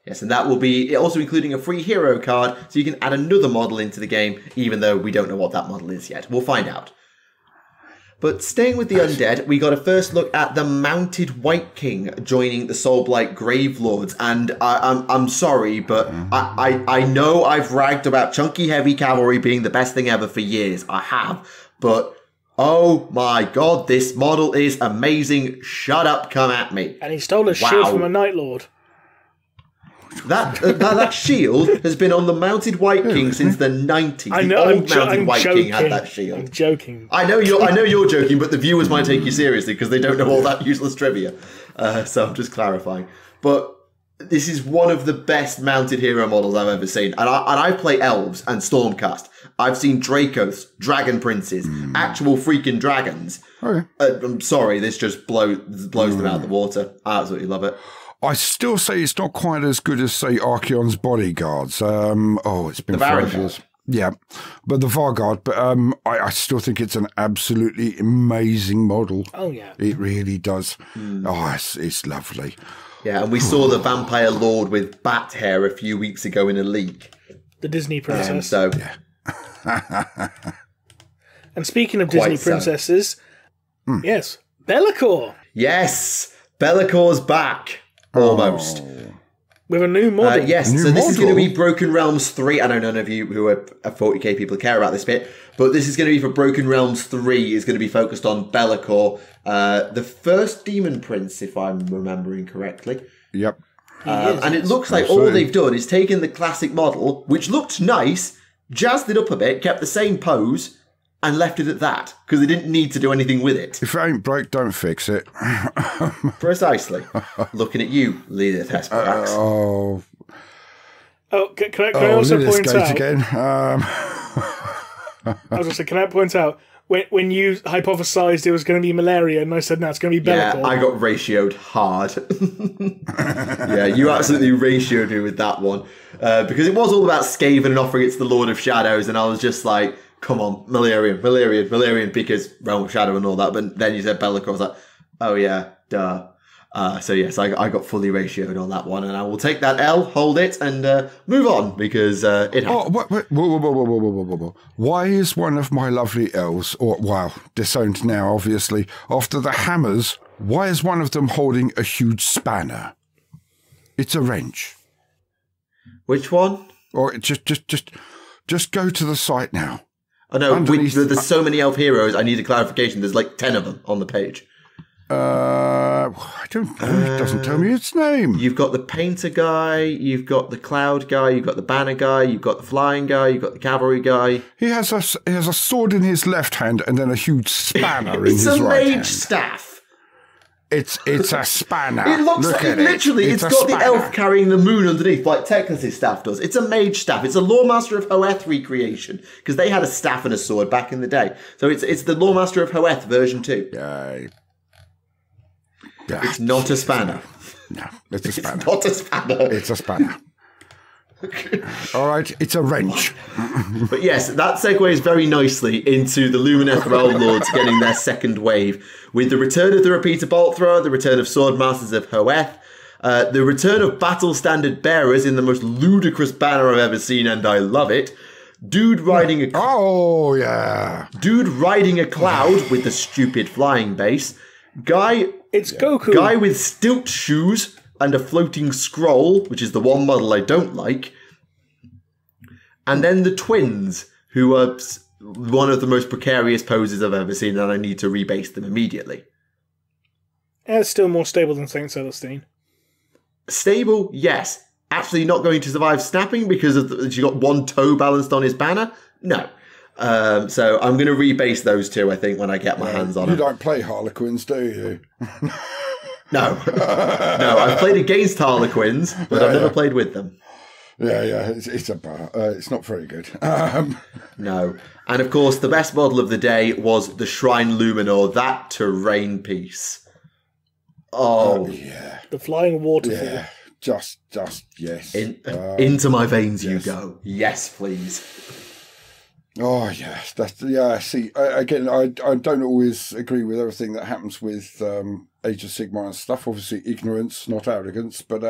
Yes, and that will be also including a free hero card, so you can add another model into the game, even though we don't know what that model is yet. We'll find out. But staying with the undead, we got a first look at the Mounted White King joining the Soulblight Gravelords. And I'm sorry, but I know I've ragged about chunky heavy cavalry being the best thing ever for years. I have. But oh my god, this model is amazing. Shut up, come at me. And he stole a shield from a Night Lord. That shield has been on the Mounted White King since the 90s. I know, the old Mounted White King had that shield. I'm joking. I know you're joking, but the viewers might take you seriously because they don't know all that useless trivia. So I'm just clarifying. But this is one of the best mounted hero models I've ever seen. And I play elves and Stormcast. I've seen Dracos, Dragon Princes, actual freaking dragons. Okay. I'm sorry, this just blows them out of the water. I absolutely love it. I still say it's not quite as good as, say, Archeon's bodyguards. It's been 5 years. Yeah, but the Varguard. But I still think it's an absolutely amazing model. Oh, yeah. It really does. Oh, it's lovely. Yeah, and we saw the Vampire Lord with bat hair a few weeks ago in a leak. The Disney princess. And speaking of Disney princesses, yes, Be'lakor. Yes, Be'lakor's back. Almost. With a new model. Yes, so this is going to be Broken Realms 3. I know none of you who are 40k people care about this bit, but this is going to be for Broken Realms 3. Is going to be focused on Be'lakor, the first Demon Prince, if I'm remembering correctly. Yep. And it looks like all they've done is taken the classic model, which looked nice, jazzed it up a bit, kept the same pose, and left it at that, because they didn't need to do anything with it. If it ain't broke, don't fix it. Precisely. Looking at you, leader Thesperax. Can I also point out... again. I was going to say, can I point out, when you hypothesised it was going to be malaria, and I said, no, it's going to be Be'lakor. Yeah, I got ratioed hard. Yeah, you absolutely ratioed me with that one. Because it was all about Skaven and offering it to the Lord of Shadows, and I was just like, come on, Malerian, because Realm of Shadow and all that. But then you said Be'lakor, I was like, oh yeah, duh. So yes, I got fully ratioed on that one, and I will take that L, hold it, and move on, because it happened. Whoa. Why is one of my lovely elves, disowned now, obviously, after the hammers, why is one of them holding a huge spanner? It's a wrench. Which one? Or just go to the site now. Oh no, there's so many elf heroes, I need a clarification. There's like 10 of them on the page. I don't know. It doesn't tell me its name. You've got the painter guy, you've got the cloud guy, you've got the banner guy, you've got the flying guy, you've got the cavalry guy. He has a sword in his left hand and then a huge spanner in his right hand. It's a mage staff. It's a spanner. It looks like literally it's got the elf carrying the moon underneath, like Teclis' staff does. It's a mage staff. It's a Loremaster of Hoeth recreation, because they had a staff and a sword back in the day. So it's the Loremaster of Hoeth version 2. It's not a spanner. No, it's a spanner. It's not a spanner. It's a spanner. All right, it's a wrench. But yes, that segues very nicely into the Lumineth Realm Lords getting their second wave, with the return of the Repeater Bolt Thrower, the return of Swordmasters of Hoeth, the return of Battle Standard Bearers in the most ludicrous banner I've ever seen, and I love it. Dude riding a Dude riding a cloud with the stupid flying base. It's Goku. Guy with stilt shoes and a floating scroll, which is the one model I don't like. And then the twins, who are one of the most precarious poses I've ever seen, and I need to rebase them immediately. It's still more stable than Saint Celestine. Stable, yes. Actually not going to survive snapping because she got one toe balanced on his banner? No. So I'm going to rebase those two, I think, when I get my hands on them. You don't play Harlequins, do you? No. No, I've played against Harlequins, but I've never played with them. Yeah, it's a bar. It's not very good. No. And of course, the best model of the day was the Shrine Luminor, that terrain piece. Oh. Yeah. The flying waterfall. Yeah. Just yes. Into my veins you go. Yes, please. Oh, yes. See, again, I don't always agree with everything that happens with Age of Sigmar and stuff. Obviously, ignorance, not arrogance. But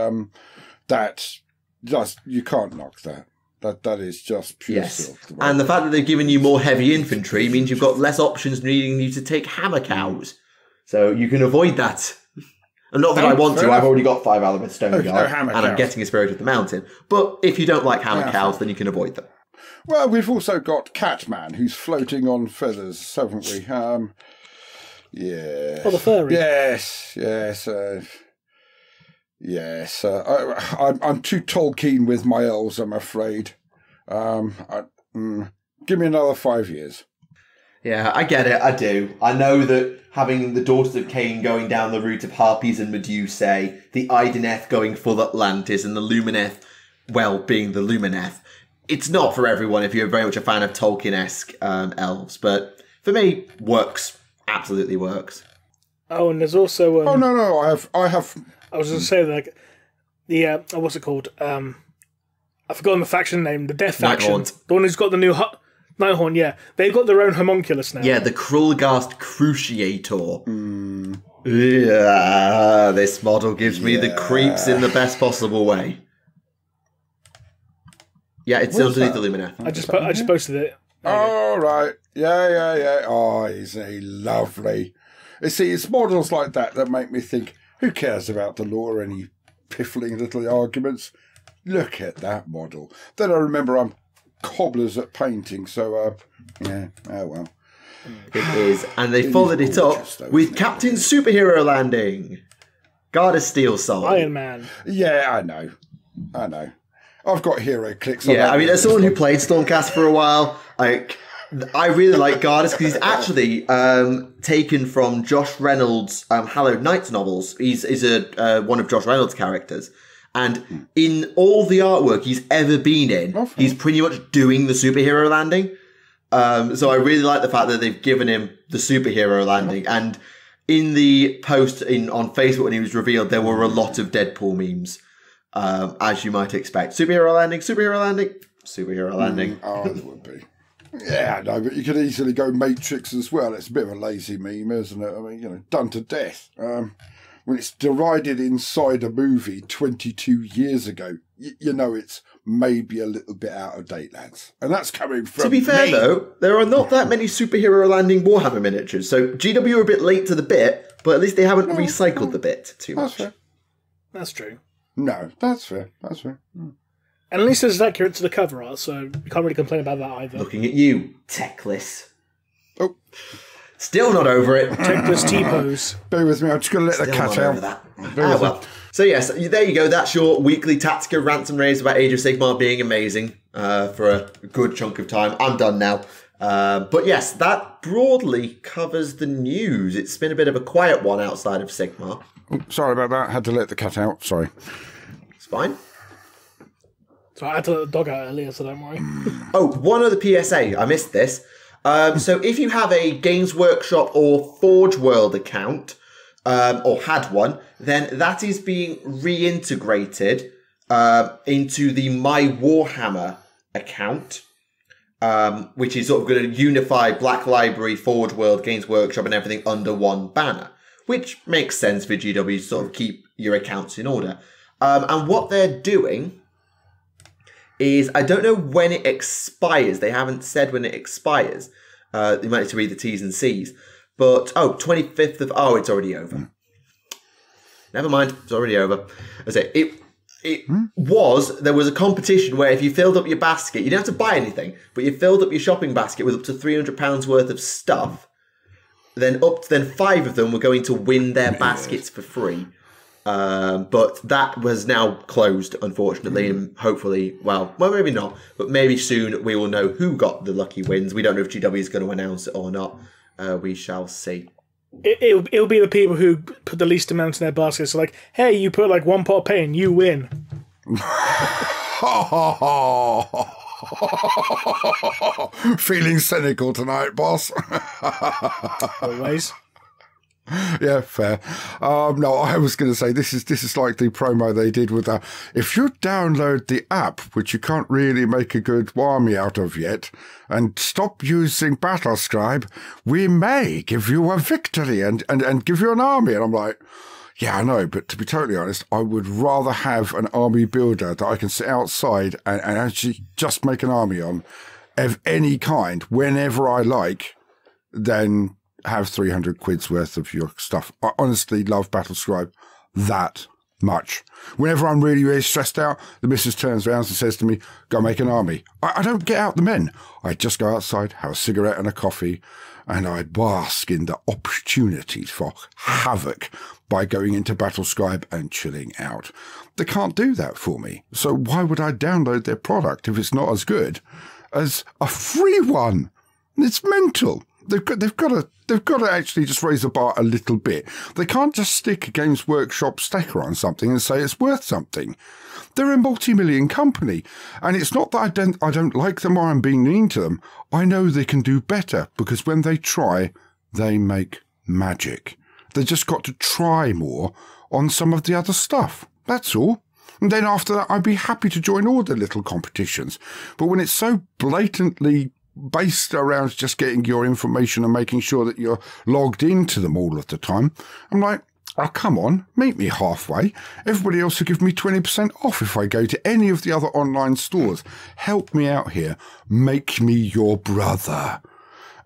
that just, you can't knock that. That is just pure silk. And the fact that they've given you more heavy infantry means you've got less options needing you to take hammer cows. So you can avoid that. And not that I want to, I've already got 5 Alameth Stone Guard, and I'm getting a Spirit of the Mountain. But if you don't like hammer cows, then you can avoid them. Well, we've also got Catman, who's floating on feathers, haven't we? Yeah. Oh, the furry. Yes. I'm too Tolkien with my elves, I'm afraid. Give me another 5 years. Yeah, I get it, I do. I know that having the Daughters of Cain going down the route of Harpies and Medusae, the Ideneth going full Atlantis, and the Lumineth, well, being the Lumineth, it's not for everyone if you're very much a fan of Tolkien-esque elves, but for me, works. Absolutely works. Oh, and there's also... oh, no, I have... I was going to say, like, the... what's it called? I've forgotten the faction name. The Death Faction. Nighthaunt. The one who's got the new... Nighthaunt, yeah. They've got their own homunculus now. Yeah, the Krulgast Cruciator. Yeah, this model gives me the creeps in the best possible way. Yeah, it's underneath the Lumineth. I just posted it. Oh, right. Yeah. Oh, isn't he lovely? You see, it's models like that make me think, who cares about the lore, any piffling little arguments? Look at that model. Then I remember I'm cobblers at painting, so, yeah, oh well. It is. And they followed it up with Captain Superhero Landing. Guard of Steel Soul. Iron Man. Yeah, I know. I've got hero clicks on Yeah, that. I mean, as someone who played Stormcast for a while, I really like Guardus because he's actually taken from Josh Reynolds' Hallowed Knights novels. He's one of Josh Reynolds' characters. And in all the artwork he's ever been in, he's pretty much doing the superhero landing. So I really like the fact that they've given him the superhero landing. And in the post on Facebook when he was revealed, there were a lot of Deadpool memes, as you might expect. Superhero landing, superhero landing, superhero landing. Oh, it would be. Yeah, no, but you could easily go Matrix as well. It's a bit of a lazy meme, isn't it? I mean, done to death. When it's derided inside a movie 22 years ago, it's maybe a little bit out of date, lads. And that's coming from To be fair, though, there are not that many superhero landing Warhammer miniatures, so GW are a bit late to the bit, but at least they haven't recycled the bit too much. Fair. That's true. No, that's fair. And at least it's accurate to the cover art, so you can't really complain about that either. Looking at you, Techless. Oh. Still not over it. Techless T-pose. Bear with me, I'm just going to let the cat out. Well. So yes, there you go. That's your weekly Tactica rants and raves about Age of Sigmar being amazing for a good chunk of time. I'm done now. But yes, that broadly covers the news. It's been a bit of a quiet one outside of Sigmar. Oh, sorry about that. Had to let the cat out. Sorry. It's fine. So I had to let the dog out earlier, so don't worry. Oh, one other PSA. I missed this. So if you have a Games Workshop or Forge World account, or had one, then that is being reintegrated into the My Warhammer account, which is sort of going to unify Black Library, Forge World, Games Workshop and everything under one banner, which makes sense for GW to sort of keep your accounts in order. And what they're doing is, I don't know when it expires. They haven't said when it expires. You might need to read the T's and C's. But, 25th of... Oh, it's already over. Never mind. It's already over. I say, there was a competition where if you filled up your basket, you didn't have to buy anything, but you filled up your shopping basket with up to £300 worth of stuff, then 5 of them were going to win their baskets for free. But that was now closed, unfortunately, and hopefully, well, maybe not, but maybe soon we will know who got the lucky wins. We don't know if GW is going to announce it or not. We shall see. It'll be the people who put the least amount in their baskets. So like, hey, you put like one pot of paint, you win. Feeling cynical tonight, boss. Always. Yeah, fair. No, I was going to say this is like the promo they did with if you download the app, which you can't really make a good army out of yet, and stop using Battlescribe, we may give you a victory and give you an army. And I'm like, yeah, I know, but to be totally honest, I would rather have an army builder that I can sit outside and actually just make an army on of any kind whenever I like than have 300 quid's worth of your stuff. I honestly love Battlescribe that much. Whenever I'm really, really stressed out, the missus turns around and says to me, go make an army. I don't get out the men. I just go outside, have a cigarette and a coffee, and I bask in the opportunities for havoc by going into Battlescribe and chilling out. They can't do that for me. So why would I download their product if it's not as good as a free one? It's mental. They've got to actually just raise the bar a little bit. They can't just stick a Games Workshop sticker on something and say it's worth something. They're a multi-million company, and it's not that I don't like them or I'm being mean to them. I know they can do better because when they try, they make magic. They just got to try more on some of the other stuff. That's all. And then after that, I'd be happy to join all the little competitions. But when it's so blatantly based around just getting your information and making sure that you're logged into them all of the time, I'm like, oh, come on, meet me halfway. Everybody else will give me 20% off if I go to any of the other online stores. Help me out here. Make me your brother.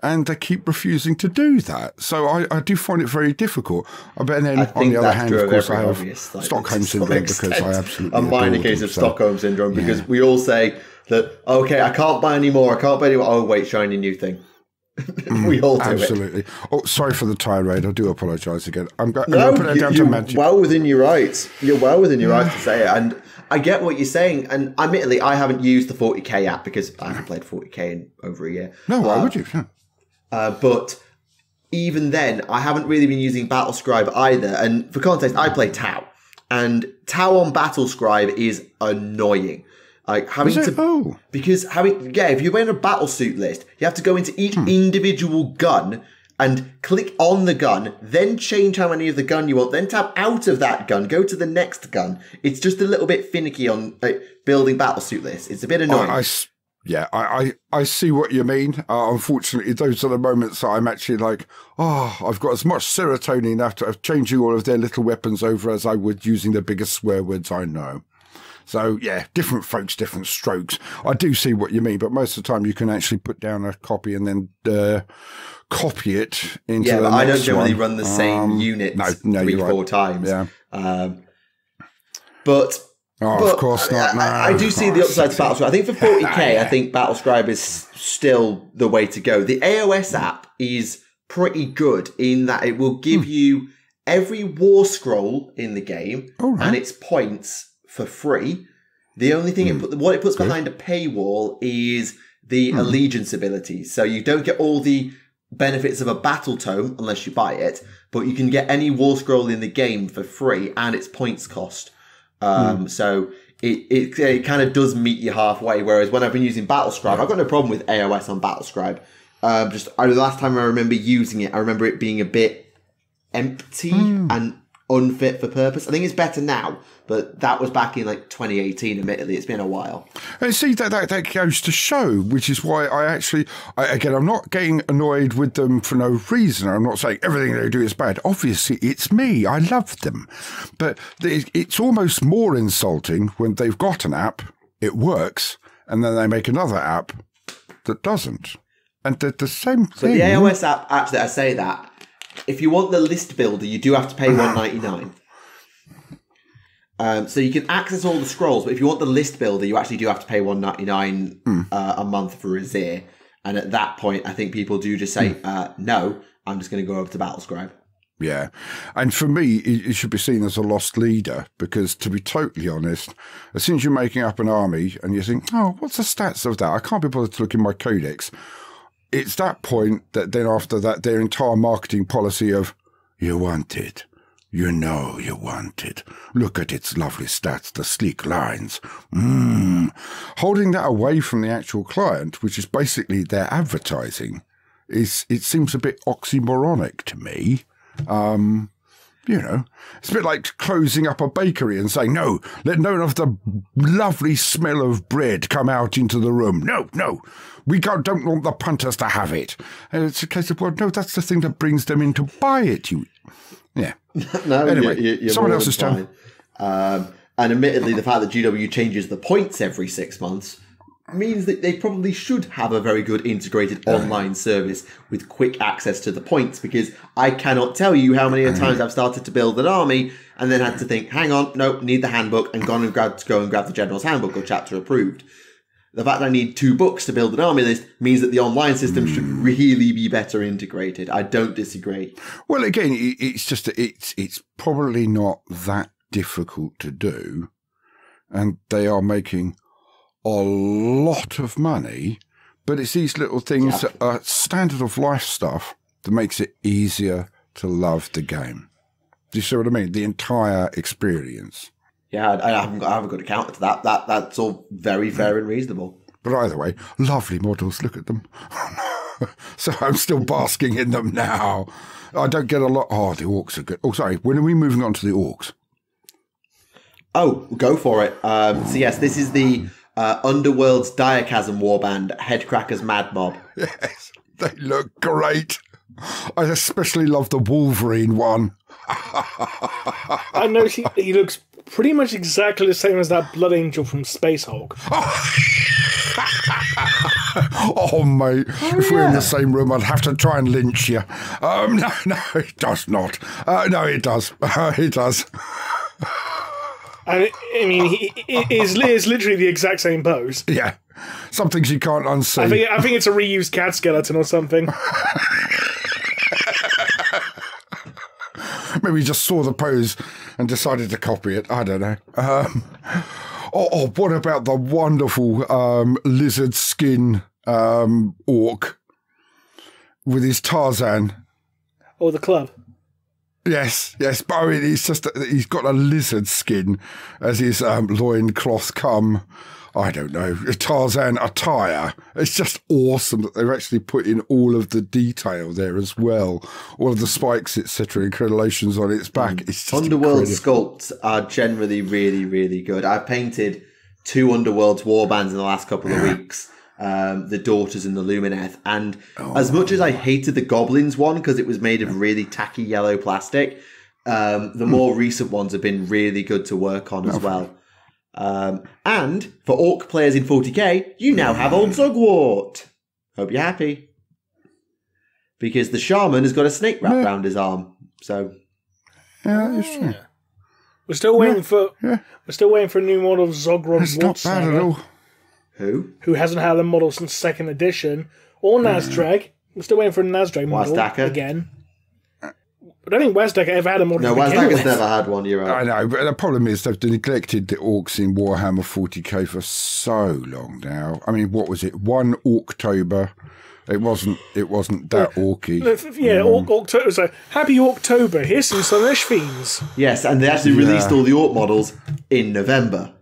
And they keep refusing to do that. So I do find it very difficult. But then, on the other hand, of course, I have Stockholm Syndrome because I absolutely I'm buying a case of Stockholm Syndrome because we all say that, okay, I can't buy any more. Oh, wait, shiny new thing. We all do absolutely. Oh, sorry for the tirade. I do apologise again. I'm going to put it down to magic. You're well within your rights. You're well within your rights to say it. And I get what you're saying. And admittedly, I haven't used the 40k app because I haven't played 40k in over a year. No, why would you? Yeah. But even then, I haven't really been using Battlescribe either. And for context, I play Tau. And Tau on Battlescribe is annoying. Like having because if you're wearing a battle suit list, you have to go into each individual gun and click on the gun, then change how many of the gun you want, then tap out of that gun, go to the next gun. It's just a little bit finicky on building battle suit lists. It's a bit annoying. I see what you mean. Unfortunately, those are the moments that I'm actually like, I've got as much serotonin after changing all of their little weapons over as I would using the biggest swear words I know. So, yeah, different folks, different strokes. I do see what you mean, but most of the time you can actually put down a copy and then copy it into the next one. I don't generally run the same unit 3-4 times. Yeah. But of course not. No. I do see the upside to Battlescribe. I think for 40k, I think Battlescribe is still the way to go. The AOS app is pretty good in that it will give you every war scroll in the game and its points for free. The only thing what it puts behind a paywall is the allegiance ability. So you don't get all the benefits of a battle tome unless you buy it, but you can get any war scroll in the game for free and its points cost. So it kind of does meet you halfway. Whereas when I've been using Battlescribe, I've got no problem with AOS on Battlescribe. The last time I remember using it, I remember it being a bit empty and unfit for purpose. I think it's better now, but that was back in 2018. Admittedly, it's been a while. And see, that goes to show, which is why I'm not getting annoyed with them for no reason. I'm not saying everything they do is bad. Obviously, it's me. I love them. But it's almost more insulting when they've got an app, it works, and then they make another app that doesn't. And they're the same thing. So the AOS app, actually, I say that. If you want the list builder, you do have to pay $1.99. So you can access all the scrolls, but if you want the list builder, you actually do have to pay $1.99 a month for Azir. And at that point, I think people do just say, no, I'm just going to go over to Battlescribe. Yeah. And for me, it should be seen as a lost leader because, to be totally honest, as soon as you're making up an army and you think, what's the stats of that? I can't be bothered to look in my codex. It's that point that then after that, their entire marketing policy of, you want it, You know you want it. Look at its lovely stats, the sleek lines. Holding that away from the actual client, which is basically their advertising, it seems a bit oxymoronic to me. You know, it's a bit like closing up a bakery and saying, no, let none of the lovely smell of bread come out into the room. No, we don't want the punters to have it. And it's a case of, well, no, that's the thing that brings them in to buy it. Yeah. No, anyway, you're someone else's turn. And admittedly, the fact that GW changes the points every 6 months means that they probably should have a very good integrated online service with quick access to the points, because I cannot tell you how many times I've started to build an army and then had to think, hang on, no, need the handbook, and go and grab the General's Handbook or chapter approved. The fact that I need 2 books to build an army list means that the online system should really be better integrated. I don't disagree. Well, again, it's just it's probably not that difficult to do, and they are making a lot of money, but it's these little things that are standard of life stuff that makes it easier to love the game. Do you see what I mean? The entire experience. Yeah, I haven't got a counter to that. That's all very fair and reasonable. But either way, lovely models. Look at them. So I'm still basking in them now. I don't get a lot. Oh, the Orcs are good. Oh, sorry. When are we moving on to the Orcs? Oh, go for it. So yes, this is the Underworld's Diachasm Warband, Headcracker's Mad Mob. Yes, they look great. I especially love the Wolverine one. I noticed he looks pretty much exactly the same as that Blood Angel from Space Hulk. Oh, mate. If we're in the same room, I'd have to try and lynch you. No, it does not. No, it does. It does. And I mean, it's literally the exact same pose. Yeah. Some things you can't unsee. I think it's a reused cat skeleton or something. Maybe he just saw the pose and decided to copy it. I don't know. What about the wonderful lizard skin orc with his Tarzan? Or the club. Yes, but I mean, he's got a lizard skin as his loincloth come, I don't know, Tarzan attire. It's just awesome that they've actually put in all of the detail there as well. All of the spikes, etc., and crenellations on its back. It's just Underworld incredible. sculpts are generally really, really good. I've painted 2 Underworld's warbands in the last couple of weeks. The Daughters and the Lumineth, and as much as I hated the Goblins one because it was made of really tacky yellow plastic, the more recent ones have been really good to work on as well. And for Orc players in 40k, you now have Old Zugwort. Hope you're happy, because the Shaman has got a snake wrapped around his arm. So yeah, it's true. We're still waiting for a new model of Zogrod. It's not bad at all. Who hasn't had a model since 2nd edition, or Nazdrag. We're still waiting for a Nazdrag model Wazdaka again. I don't think Wazdaka ever had a model. No, Wazdaka's never had one. You're right. I know, but the problem is they've neglected the Orcs in Warhammer 40k for so long now. I mean, what was it? 1 October. It wasn't that orky. Yeah, October. So happy October. Here's some Slaanesh Fiends. Yes, and they actually released all the Orc models in November.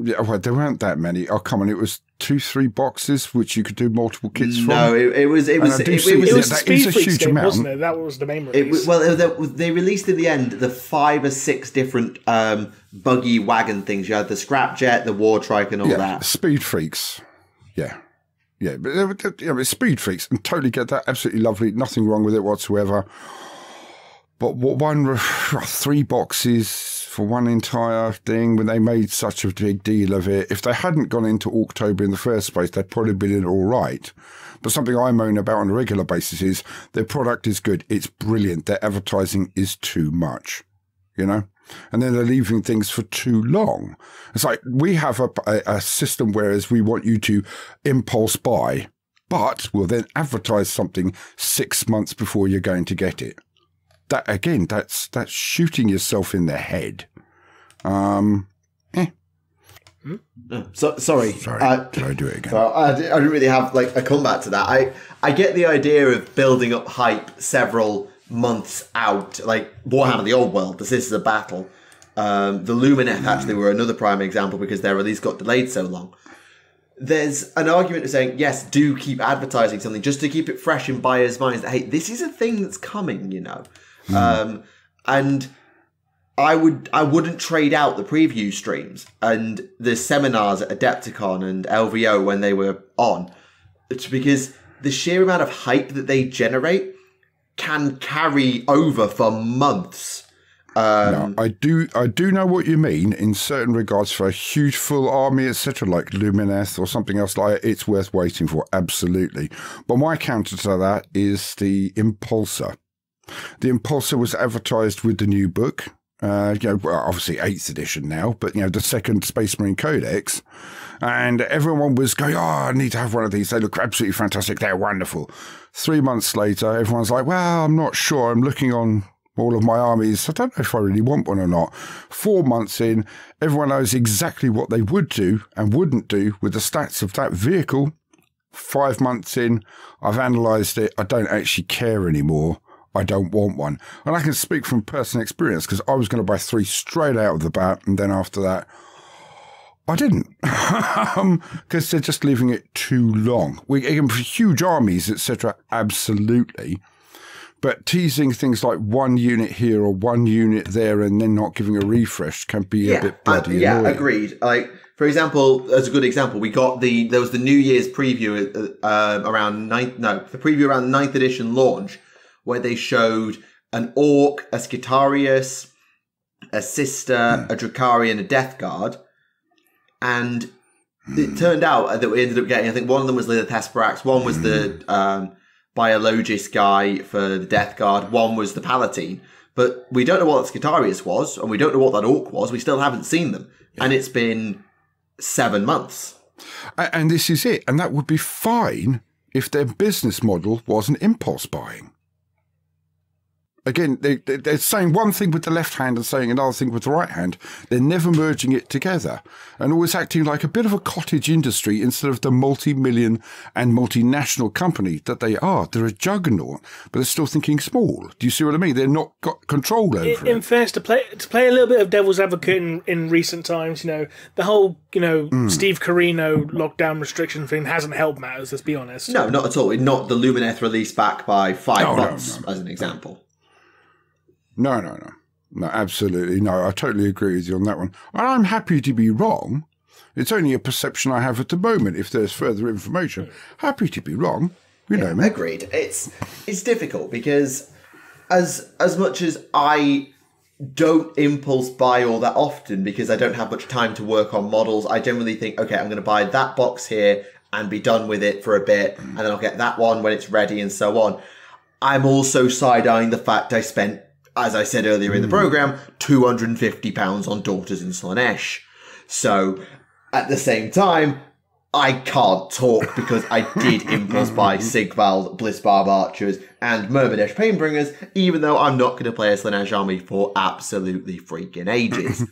Yeah, well, there weren't that many. Oh, come on! It was 2-3 boxes, which you could do multiple kits from. No, it was Speed Freaks game, wasn't it? That was the main release. They released in the end the 5 or 6 different buggy wagon things. You had the Scrapjet, the War Trike, and all that. Speed Freaks. Yeah, but it's Speed Freaks, and totally get that. Absolutely lovely. Nothing wrong with it whatsoever. But 3 boxes for one entire thing when they made such a big deal of it. If they hadn't gone into October in the first place, they'd probably been all right. But something I moan about on a regular basis is their product is good. It's brilliant. Their advertising is too much, you know? And then they're leaving things for too long. It's like we have a system whereas we want you to impulse buy, but we'll then advertise something 6 months before you're going to get it. That again, that's shooting yourself in the head. Sorry. Did I do it again? I didn't really have like a comeback to that. I get the idea of building up hype several months out, like Warhammer the Old World, the Sisters of Battle. The Lumineth actually were another prime example because their release got delayed so long. There's an argument of saying, yes, do keep advertising something just to keep it fresh in buyers' minds that, hey, this is a thing that's coming, you know. And I wouldn't trade out the preview streams and the seminars at Adepticon and LVO when they were on. It's because the sheer amount of hype that they generate can carry over for months. No, I do know what you mean in certain regards. For a huge full army, etc., like Lumineth or something else like it, it's worth waiting for, absolutely. But my counter to that is the Impulsor. The Impulsor was advertised with the new book, obviously 8th edition now, but the second Space Marine Codex, and everyone was going, "Oh, I need to have one of these. They look absolutely fantastic. They're wonderful." 3 months later, everyone's like, "Well, I'm not sure. I'm looking on all of my armies. I don't know if I really want one or not." 4 months in, everyone knows exactly what they would do and wouldn't do with the stats of that vehicle. 5 months in, I've analysed it. I don't actually care anymore. I don't want one. And I can speak from personal experience because I was going to buy 3 straight out of the bat, and then after that, I didn't, because they're just leaving it too long. For huge armies, etc., absolutely. But teasing things like 1 unit here or 1 unit there and then not giving a refresh can be a bit bloody annoying. Yeah, agreed. Like, for example, as a good example, we got there was the New Year's preview around the preview around the 9th edition launch, where they showed an Orc, a Skitarius, a Sister, a Dracarian, a Death Guard, and it turned out that we ended up getting, I think one of them was Lilith Hesperax, one was the Biologist guy for the Death Guard, one was the Palatine, but we don't know what that Skitarius was, and we don't know what that Orc was. We still haven't seen them, and it's been 7 months. And this is it, and that would be fine if their business model wasn't impulse buying. Again, they're saying one thing with the left hand and saying another thing with the right hand. They're never merging it together and always acting like a bit of a cottage industry instead of the multi-million and multinational company that they are. They're a juggernaut, but they're still thinking small. Do you see what I mean? They're not got control over it. In fairness, to play a little bit of devil's advocate in recent times, the whole, Steve Carino lockdown restriction thing hasn't helped matters, let's be honest. No, not at all. Not the Lumineth release back by 5 months, as an example. No, absolutely. No, I totally agree with you on that one. And I'm happy to be wrong. It's only a perception I have at the moment. If there's further information, happy to be wrong. You know me. Agreed. It's difficult because as much as I don't impulse buy all that often because I don't have much time to work on models, I generally think, okay, I'm going to buy that box here and be done with it for a bit, and then I'll get that one when it's ready and so on. I'm also side-eyeing the fact I spent, as I said earlier in the programme, £250 on Daughters in Slaanesh. So, at the same time, I can't talk because I did impulse buy Sigvald, Blissbarb Archers, and Myrmidesh Painbringers, even though I'm not going to play a Slaanesh army for absolutely freaking ages.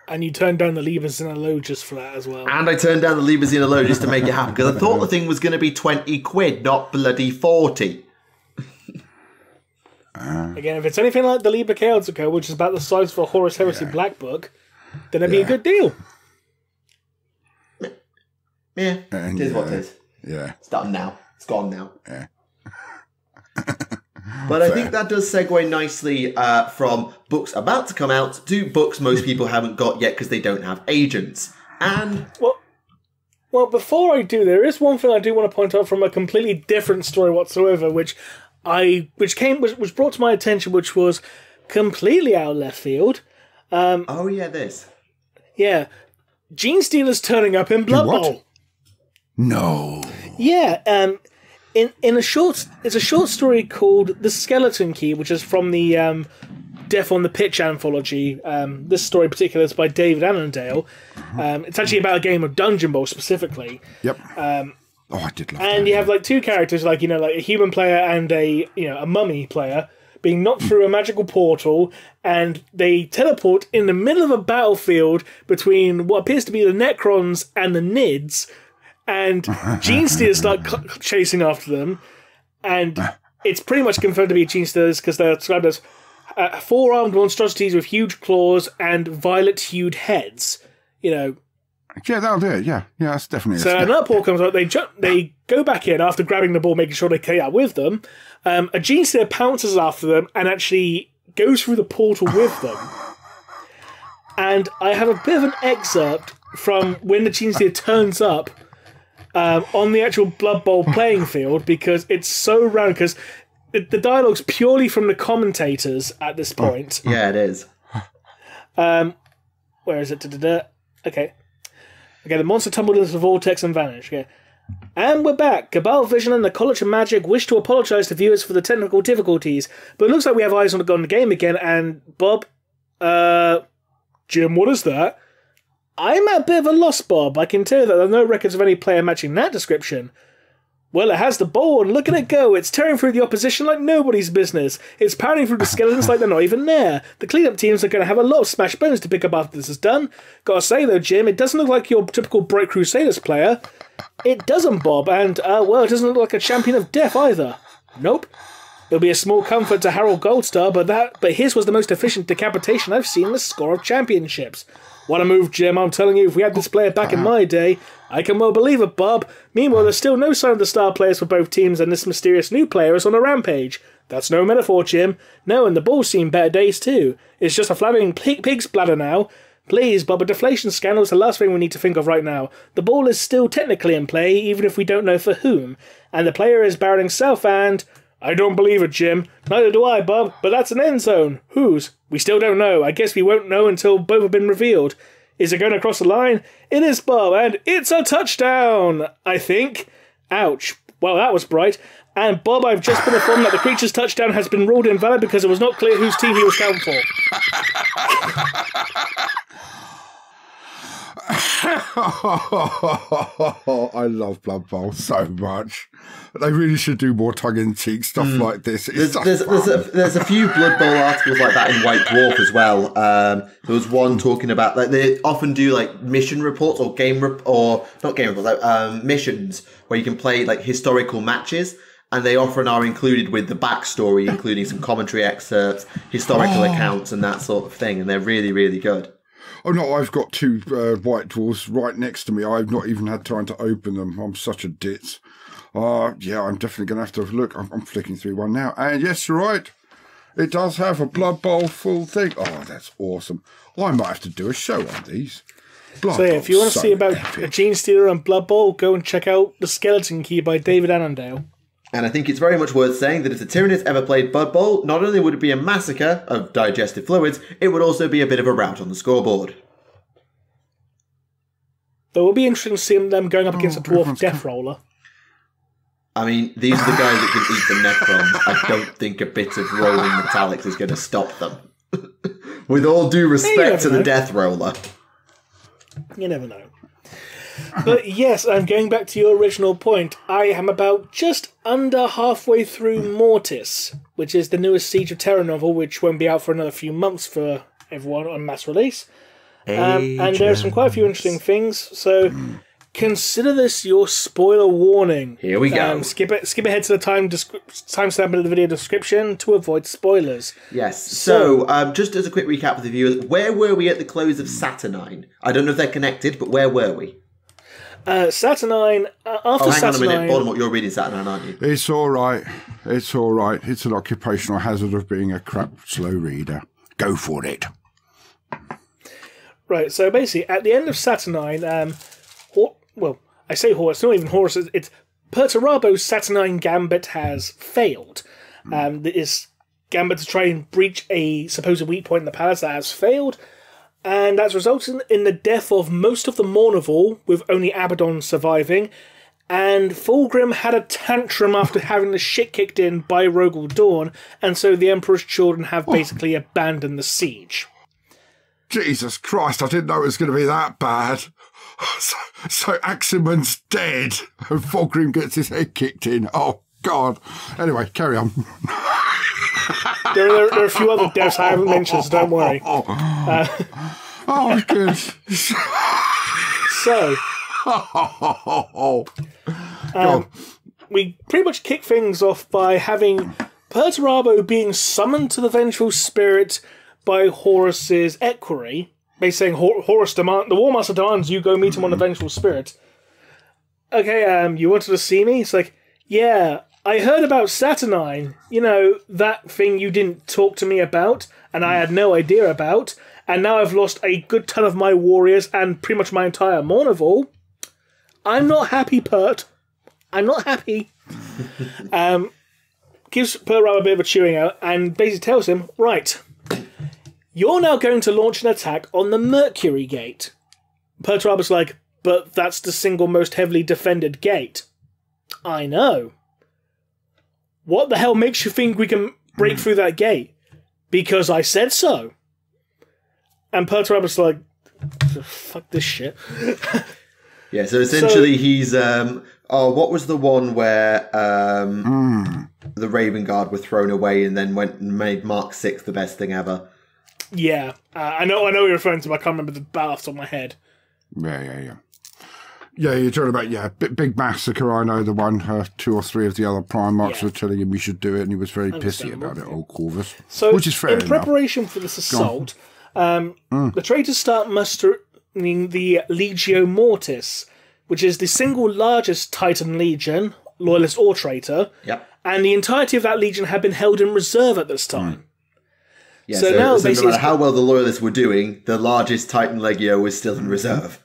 And you turned down the Levers in a Lotus for that as well. And I turned down the Levers in a Lotus to make it happen, because I thought the thing was going to be 20 quid, not bloody 40. Again, if it's anything like the Liber Chaotica, which is about the size of a Horus Heresy Black Book, then it'd be a good deal. Yeah, it is what it is. Yeah. It's done now. It's gone now. Yeah. But I think that does segue nicely from books about to come out to books most people haven't got yet because they don't have agents. And well, before I do, there is one thing I do want to point out from a completely different story whatsoever, which brought to my attention, which was completely out of left field. This. Yeah. Gene Stealer's turning up in Blood Bowl. No. Yeah, it's a short story called The Skeleton Key, which is from the Death on the Pitch anthology. This story in particular is by David Annandale. It's actually about a game of Dungeon Bowl specifically. Yep. I did love that. And you have like two characters, like a human player and a mummy player, being knocked through a magical portal, and they teleport in the middle of a battlefield between what appears to be the Necrons and the Nids, and Gene Stealers start chasing after them, and it's pretty much confirmed to be Gene Stealers because they're described as 4-armed monstrosities with huge claws and violet-hued heads. Yeah, that'll do it. Yeah, that's definitely. So another ball comes out. They go back in after grabbing the ball, making sure they carry out with them. A Gene Stealer pounces after them and actually goes through the portal with them. And I have a bit of an excerpt from when the Gene Stealer turns up on the actual Blood Bowl playing field, because it's so round. Because the dialogue's purely from the commentators at this point. Yeah, it is. Where is it? Okay, the monster tumbled into the vortex and vanished. Okay. And we're back. Cabal Vision and the College of Magic wish to apologise to viewers for the technical difficulties, but it looks like we have eyes on the game again, and Bob... Jim, what is that? I'm at a bit of a loss, Bob. I can tell you that there are no records of any player matching that description. Well, it has the ball, and look at it go. It's tearing through the opposition like nobody's business. It's pounding through the skeletons like they're not even there. The cleanup teams are going to have a lot of smashed bones to pick up after this is done. Gotta say, though, Jim, it doesn't look like your typical Bright Crusaders player. It doesn't, Bob, and, it doesn't look like a champion of death either. Nope. It'll be a small comfort to Harold Goldstar, but his was the most efficient decapitation I've seen in the score of championships. What a move, Jim. I'm telling you, if we had this player back in my day, I can well believe it, Bob. Meanwhile, there's still no sign of the star players for both teams, and this mysterious new player is on a rampage. That's no metaphor, Jim. No, and the Bulls seen better days too. It's just a flapping pig's bladder now. Please, Bob, a deflation scandal is the last thing we need to think of right now. The ball is still technically in play, even if we don't know for whom. And the player is barreling south and... I don't believe it, Jim. Neither do I, Bob, but that's an end zone. Whose? We still don't know. I guess we won't know until both have been revealed. Is it going across the line? It is, Bob, and it's a touchdown, I think. Ouch. Well, that was bright. And, Bob, I've just been informed that the creature's touchdown has been ruled invalid because it was not clear whose team he was counting for. I love Blood Bowl so much. They really should do more tongue-in-cheek stuff like this. There's a few Blood Bowl articles like that in White Dwarf as well. There was one talking about, like, they often do like mission reports or missions where you can play like historical matches, and they often are included with the backstory, including some commentary excerpts, historical accounts, and that sort of thing. And they're really, really good. Oh no, I've got two White Dwarfs right next to me. I've not even had time to open them. I'm such a ditz. Yeah, I'm definitely going to have to have a look. I'm flicking through one now. And yes, you're right. It does have a Blood Bowl full thing. Oh, that's awesome. I might have to do a show on these. So yeah, if you want to see about a Gene Stealer and Blood Bowl, go and check out The Skeleton Key by David Annandale. And I think it's very much worth saying that if the Tyranids ever played Blood Bowl, not only would it be a massacre of digestive fluids, it would also be a bit of a rout on the scoreboard. Though it will be interesting to see them going up against a dwarf death roller. I mean, these are the guys that can eat the Necrons. I don't think a bit of rolling metallics is going to stop them. With all due respect to the Death Roller. You never know. But yes, I'm going back to your original point. I am about just under halfway through Mortis, which is the newest Siege of Terra novel, which won't be out for another few months for everyone on mass release. And there are quite a few interesting things, so consider this your spoiler warning. Here we go. Skip ahead to the timestamp in the video description to avoid spoilers. Yes. So, just as a quick recap for the viewers, where were we at the close of Saturnine? I don't know if they're connected, but where were we? Saturnine, after Saturnine... hang on a minute, Baldermort, you're reading Saturnine, aren't you? It's all right. It's all right. It's an occupational hazard of being a crap slow reader. Go for it. Right, so basically, at the end of Saturnine, I say Horus, it's not even Horus, it's Perturabo's Saturnine Gambit has failed. This Gambit to try and breach a supposed weak point in the palace that has failed, and that's resulted in the death of most of the Mournival, with only Abaddon surviving, and Fulgrim had a tantrum after having the shit kicked in by Rogel Dawn, and so the Emperor's children have basically abandoned the siege. Jesus Christ, I didn't know it was going to be that bad. So Aximon's dead, and Fulgrim gets his head kicked in. Oh, God. Anyway, carry on. There are a few other deaths I haven't mentioned, so don't worry. Good. So... we pretty much kick things off by having Perturabo being summoned to the Vengeful Spirit by Horus's equerry. Basically saying, Horus the War Master demands you go meet him on the Vengeful Spirit. Okay, you wanted to see me? It's like, yeah, I heard about Saturnine. You know, that thing you didn't talk to me about, and I had no idea about, and now I've lost a good ton of my warriors and pretty much my entire Mournival. I'm not happy, Pert. I'm not happy. Gives Perturabo a bit of a chewing out, and basically tells him, right, you're now going to launch an attack on the Mercury Gate. Perturabo's like, but that's the single most heavily defended gate. I know. What the hell makes you think we can break through that gate? Because I said so. And Perturabo's like, fuck this shit. Yeah, so essentially he's... what was the one where the Raven Guard were thrown away and then went and made Mark 6 the best thing ever? Yeah, I know what you're referring to, but I can't remember the battle off the top of my head. Yeah. Yeah, you're talking about, big massacre. I know the one, 2 or 3 of the other Primarchs were telling him we should do it, and he was very pissy about it, old Corvus. So, which is fair enough. In preparation for this assault, the traitors start mustering the Legio Mortis, which is the single largest Titan Legion, loyalist or traitor, and the entirety of that legion had been held in reserve at this time. Yeah, so now basically, no matter how well the loyalists were doing, the largest Titan Legio was still in reserve.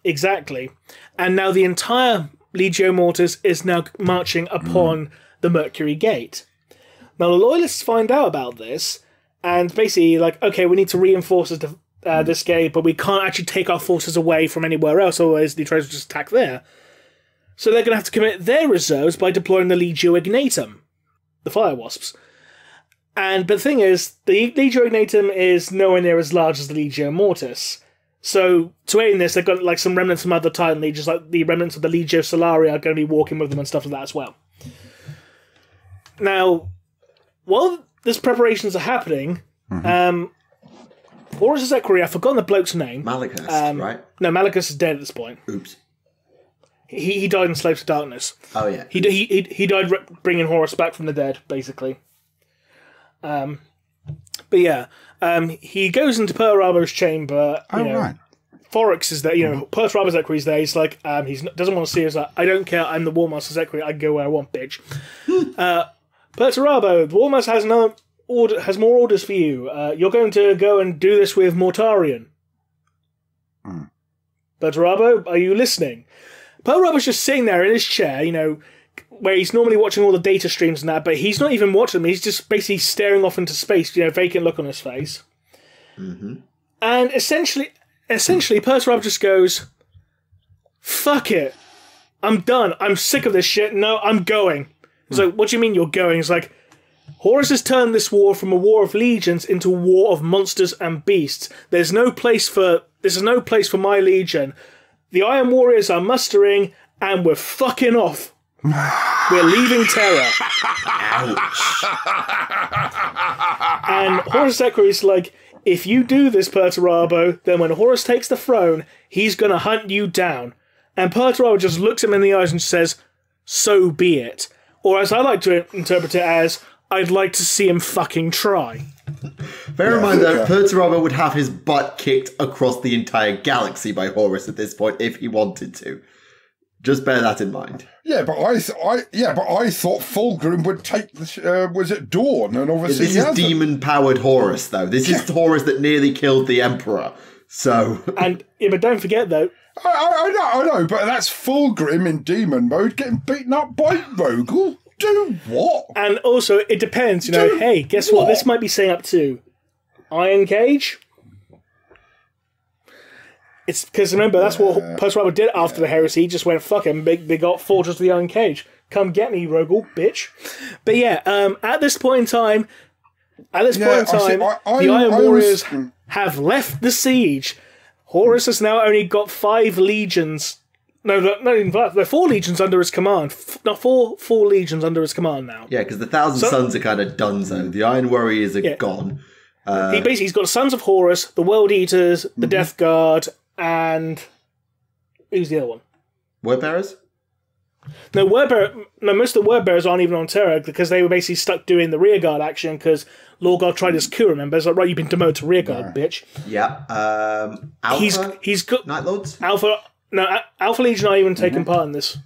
Exactly. And now the entire Legio Mortis is now marching upon the Mercury Gate. Now the loyalists find out about this, and basically like, okay, we need to reinforce this gate, but we can't actually take our forces away from anywhere else, otherwise the traitors will just attack there. So they're going to have to commit their reserves by deploying the Legio Ignatum, the Fire Wasps. But the thing is, the Legio Ignatum is nowhere near as large as the Legio Mortis. So, to aid in this, they've got like some remnants from other Titan Legions, like the remnants of the Legio Solaria are going to be walking with them and stuff like that as well. Now, while these preparations are happening, Horus's equerry, I've forgotten the bloke's name. Malachus, right? No, Malachus is dead at this point. Oops. He died in Slaves to Darkness. Oh, yeah. He died bringing Horus back from the dead, basically. But yeah, he goes into Perturabo's chamber. Right. Forex is there. Perturabo's equerry's there. He's like, he doesn't want to see us. Like, I don't care. I'm the War Master's equerry. I can go where I want, bitch. Perturabo, the War Master has more orders for you. You're going to go and do this with Mortarion. Perturabo, are you listening? Perturabo's just sitting there in his chair, where he's normally watching all the data streams and that, but he's not even watching them. He's just basically staring off into space, vacant look on his face. And essentially, Perturabo just goes, fuck it. I'm done. I'm sick of this shit. No, I'm going. It's like, what do you mean you're going? It's like, Horus has turned this war from a war of legions into a war of monsters and beasts. This is no place for my legion. The Iron Warriors are mustering, and we're fucking off. We're leaving Terra. Ouch. And Horus Equerry's like, if you do this, Perturabo, then when Horus takes the throne, he's going to hunt you down. And Perturabo just looks him in the eyes and says, so be it. Or as I like to interpret it as, I'd like to see him fucking try. Bear in mind that Perturabo would have his butt kicked across the entire galaxy by Horus at this point if he wanted to. Just bear that in mind. Yeah, but I thought Fulgrim would take the was it Dawn, and obviously this is demon-powered Horus, though. This is Horus that nearly killed the Emperor. So, but don't forget though. I know, but that's Fulgrim in demon mode getting beaten up by Rogel. Do what? And also, it depends. Hey, guess what? This might be saying up to Iron Cage. It's because remember that's what Perturabo did after the heresy. He just went fuck him. They got Fortress of the Iron Cage. Come get me, Rogel, bitch. But yeah, at this point in time, the Iron Warriors have left the siege. Horus has now only got 5 legions. No, not even 5. There are 4 legions under his command. Not 4 legions under his command now. Yeah, because the Thousand Sons are kind of donezo. The Iron Warriors are gone. He's got the Sons of Horus, the World Eaters, the Death Guard, and who's the other one? Word Bearers? No, most of the word bearers aren't even on Terra because they were basically stuck doing the rearguard action because Lorgar tried his coup. Remember, it's like, right, you've been demoted to rearguard, bitch. Yeah. Alpha. He's got Night Lords. Alpha Legion aren't even taking part in this.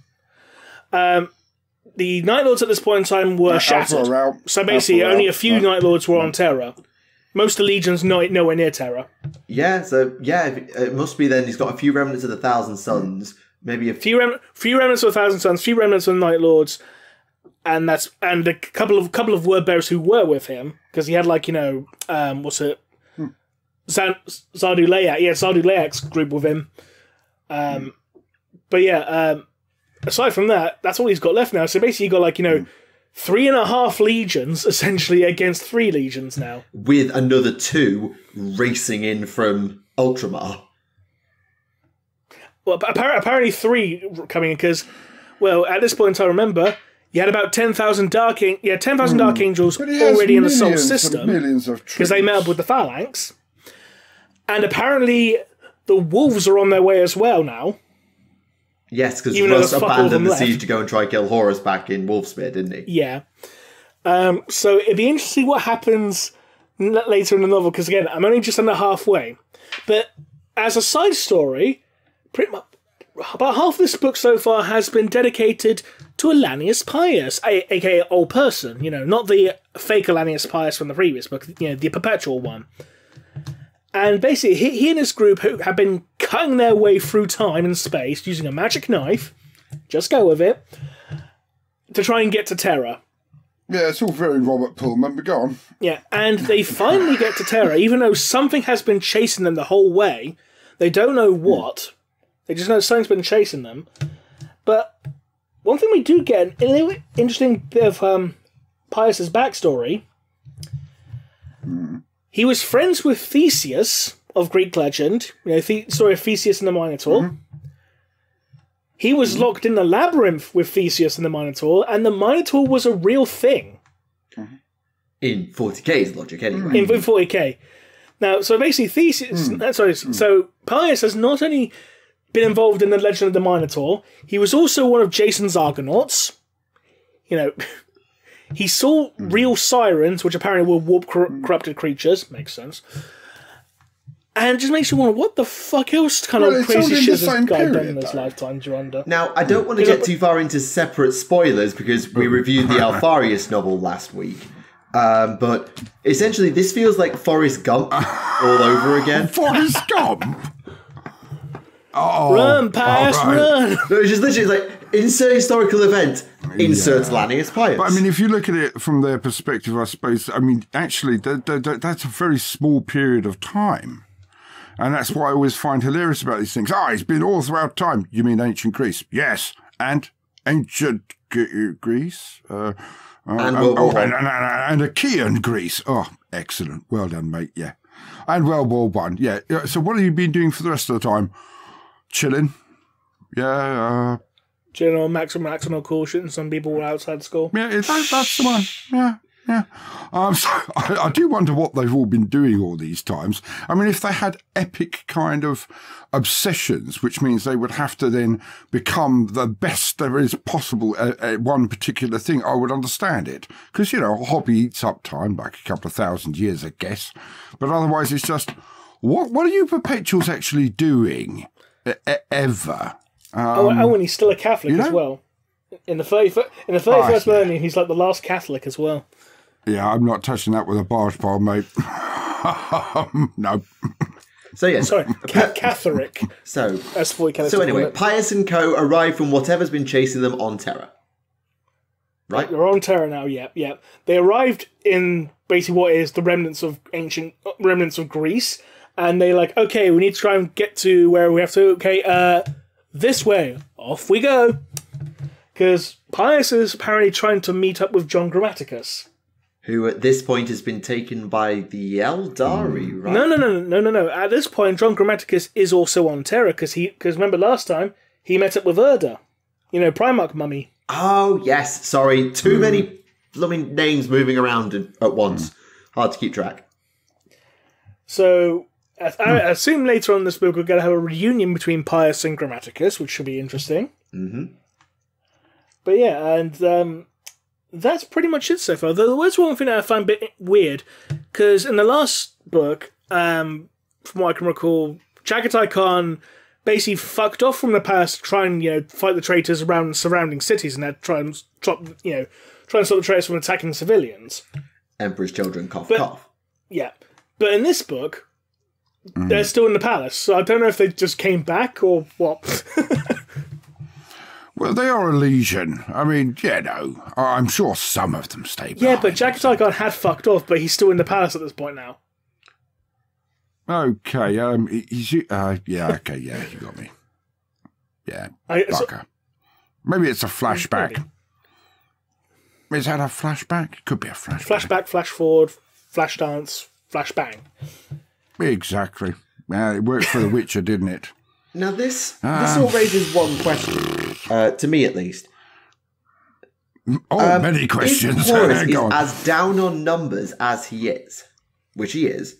The Night Lords at this point in time were shattered. So basically, only a few Night Lords were on Terra. Most of the Legions nowhere near Terra. Yeah, so it must be then he's got a few remnants of the Thousand Suns, maybe a few remnants of the Thousand Suns, few remnants of the Night Lords, and a couple of word bearers who were with him because he had what's it, Zardu Layak, Zardu Layak's group with him. But yeah, aside from that, that's all he's got left now. So basically, you got 3.5 legions essentially against 3 legions now, with another 2 racing in from Ultramar. Well, apparently 3 coming in because, well, at this point in time, remember, you had about 10,000 Dark Angels already in the Soul system because they met up with the Phalanx, and apparently the Wolves are on their way as well now. Yes, because Russ abandoned the siege to go and try kill Horus back in Wolfsmere, didn't he? Yeah. So it'd be interesting to see what happens later in the novel, because again, I'm only just under halfway. But as a side story, pretty much about half of this book so far has been dedicated to Alanius Pius, aka Old Person. Not the fake Alanius Pius from the previous book, the perpetual one. And basically, he and his group have been cutting their way through time and space using a magic knife, just go with it, to try and get to Terra. Yeah, it's all very Robert Pullman, but go on. Yeah, and they finally get to Terra, even though something has been chasing them the whole way. They don't know what. They just know something's been chasing them. But one thing we do get, an interesting bit of Pius's backstory. He was friends with Theseus of Greek legend, story of Theseus and the Minotaur. Mm-hmm. He was locked in the labyrinth with Theseus and the Minotaur, and the Minotaur was a real thing. In 40k's logic, anyway. In 40k. Now, so basically, so Pius has not only been involved in the legend of the Minotaur, he was also one of Jason's Argonauts. He saw real sirens, which apparently were warp corrupted creatures. Makes sense. And it just makes you wonder, what the fuck else kind of crazy shit has this guy done in his lifetime, Duranda? Now, I don't want to get too far into separate spoilers, because we reviewed the Alfarius novel last week. But essentially, this feels like Forrest Gump all over again. Forrest Gump? Run, Pius, run! No, it's just literally like, insert historical event, insert Lanius Pius. But I mean, if you look at it from their perspective, I suppose, actually, that's a very small period of time. And that's what I always find hilarious about these things. It's been all throughout time. You mean ancient Greece? Yes. And ancient Greece? And Achaean Greece. Oh, excellent. Well done, mate. Yeah. And World War One. Yeah. So what have you been doing for the rest of the time? Chilling. Yeah. General maximum caution. Some people were outside school. Yeah, that's the one. Yeah. So I do wonder what they've all been doing all these times. I mean, if they had epic kind of obsessions, which means they would have to then become the best there is possible at one particular thing, I would understand it. Because, a hobby eats up time, like a couple of 1,000 years, I guess. But otherwise, it's just, what are you perpetuals actually doing ever? And he's still a Catholic as well. In the 31st millennium, he's like the last Catholic as well. Yeah, I'm not touching that with a barge pole, mate. No. So yeah, sorry, Catholic. So anyway, Pius and co. arrive from whatever's been chasing them on Terra. Right, they're on Terra now. Yeah. They arrived in basically what is the remnants of Greece, and they're like, okay, we need to try and get to where we have to. Okay, this way. Off we go. Because Pius is apparently trying to meet up with John Grammaticus, who at this point has been taken by the Eldari, right? No. At this point, John Grammaticus is also on Terra, because remember last time, he met up with Erda. Primarch mummy. Oh, yes. Sorry. Too many blooming names moving around at once. Hard to keep track. So, I assume later on in this book, we're going to have a reunion between Pius and Grammaticus, which should be interesting. Mm-hmm. But yeah, and that's pretty much it so far. There was one thing that I find a bit weird, because in the last book, from what I can recall, Chagatai Khan basically fucked off from the palace to try and fight the traitors around surrounding cities, and try and stop the traitors from attacking civilians. Emperor's children, cough. Yeah, but in this book, they're still in the palace, so I don't know if they just came back or what. Well, they are a legion. I mean, I'm sure some of them stay behind. Yeah, but Chagatai Khan had fucked off, but he's still in the palace at this point now. Okay, you got me. Yeah, bugger. Maybe it's a flashback. Maybe. Is that a flashback? It could be a flashback. Flashback, flash forward, flash dance, flash bang. Exactly. It worked for The Witcher, didn't it? Now this all raises one question, to me at least. Many questions. If Horus is as down on numbers as he is, which he is,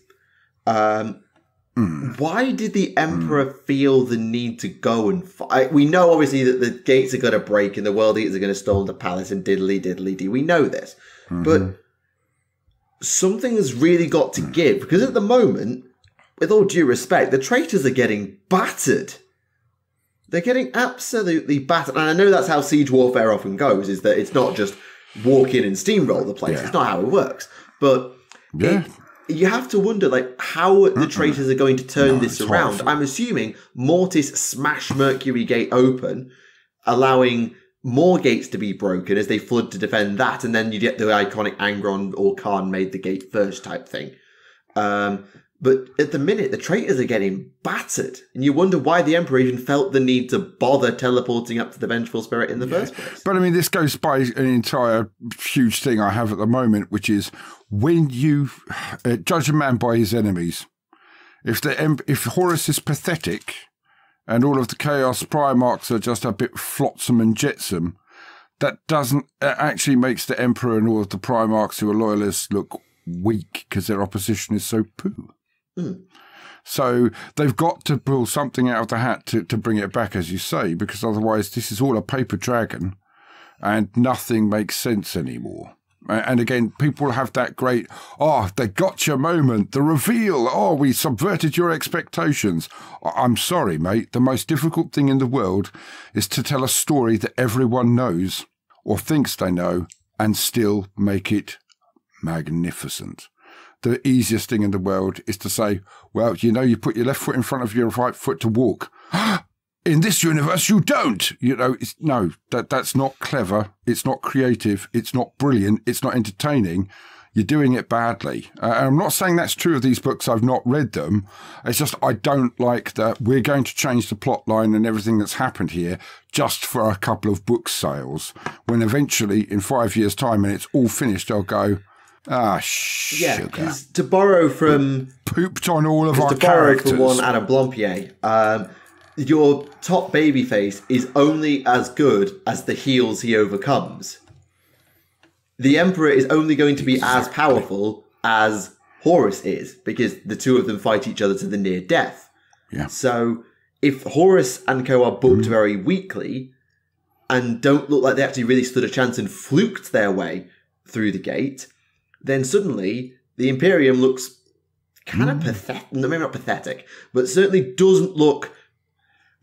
why did the Emperor feel the need to go and fight? We know, obviously, that the gates are going to break and the World Eaters are going to storm the palace and diddly-diddly-dee. We know this. But something has really got to give, because at the moment, with all due respect, the traitors are getting battered. They're getting absolutely battered. And I know that's how siege warfare often goes, is that it's not just walk in and steamroll the place. Yeah. It's not how it works. But you have to wonder, how the traitors are going to turn this around. Horrible. I'm assuming Mortis smashed Mercury Gate open, allowing more gates to be broken as they flood to defend that, and then you get the iconic Angron or Khan made the gate first type thing. But at the minute, the traitors are getting battered, and you wonder why the Emperor even felt the need to bother teleporting up to the Vengeful Spirit in the first place. But I mean, this goes by an entire huge thing I have at the moment, which is when you judge a man by his enemies. If Horus is pathetic, and all of the Chaos Primarchs are just a bit flotsam and jetsam, that actually makes the Emperor and all of the Primarchs who are loyalists look weak because their opposition is so poo. So they've got to pull something out of the hat to bring it back, as you say, because otherwise this is all a paper dragon and nothing makes sense anymore. And again, people have that great, they gotcha moment, the reveal, we subverted your expectations. I'm sorry, mate. The most difficult thing in the world is to tell a story that everyone knows or thinks they know and still make it magnificent. The easiest thing in the world is to say, well, you put your left foot in front of your right foot to walk. In this universe, you don't. That's not clever. It's not creative. It's not brilliant. It's not entertaining. You're doing it badly. I'm not saying that's true of these books. I've not read them. It's just I don't like that we're going to change the plot line and everything that's happened here just for a couple of book sales, when eventually in 5 years' time and it's all finished, they'll go, sugar. Yeah, because to borrow from... Pooped on all of our characters. To borrow from one Adam Blompier, your top babyface is only as good as the heels he overcomes. The Emperor is only going to be as powerful as Horus is, because the two of them fight each other to the near death. Yeah. So if Horus and co are booked very weakly and don't look like they actually really stood a chance and fluked their way through the gate, then suddenly the Imperium looks kind of pathetic. No, maybe not pathetic, but certainly doesn't look...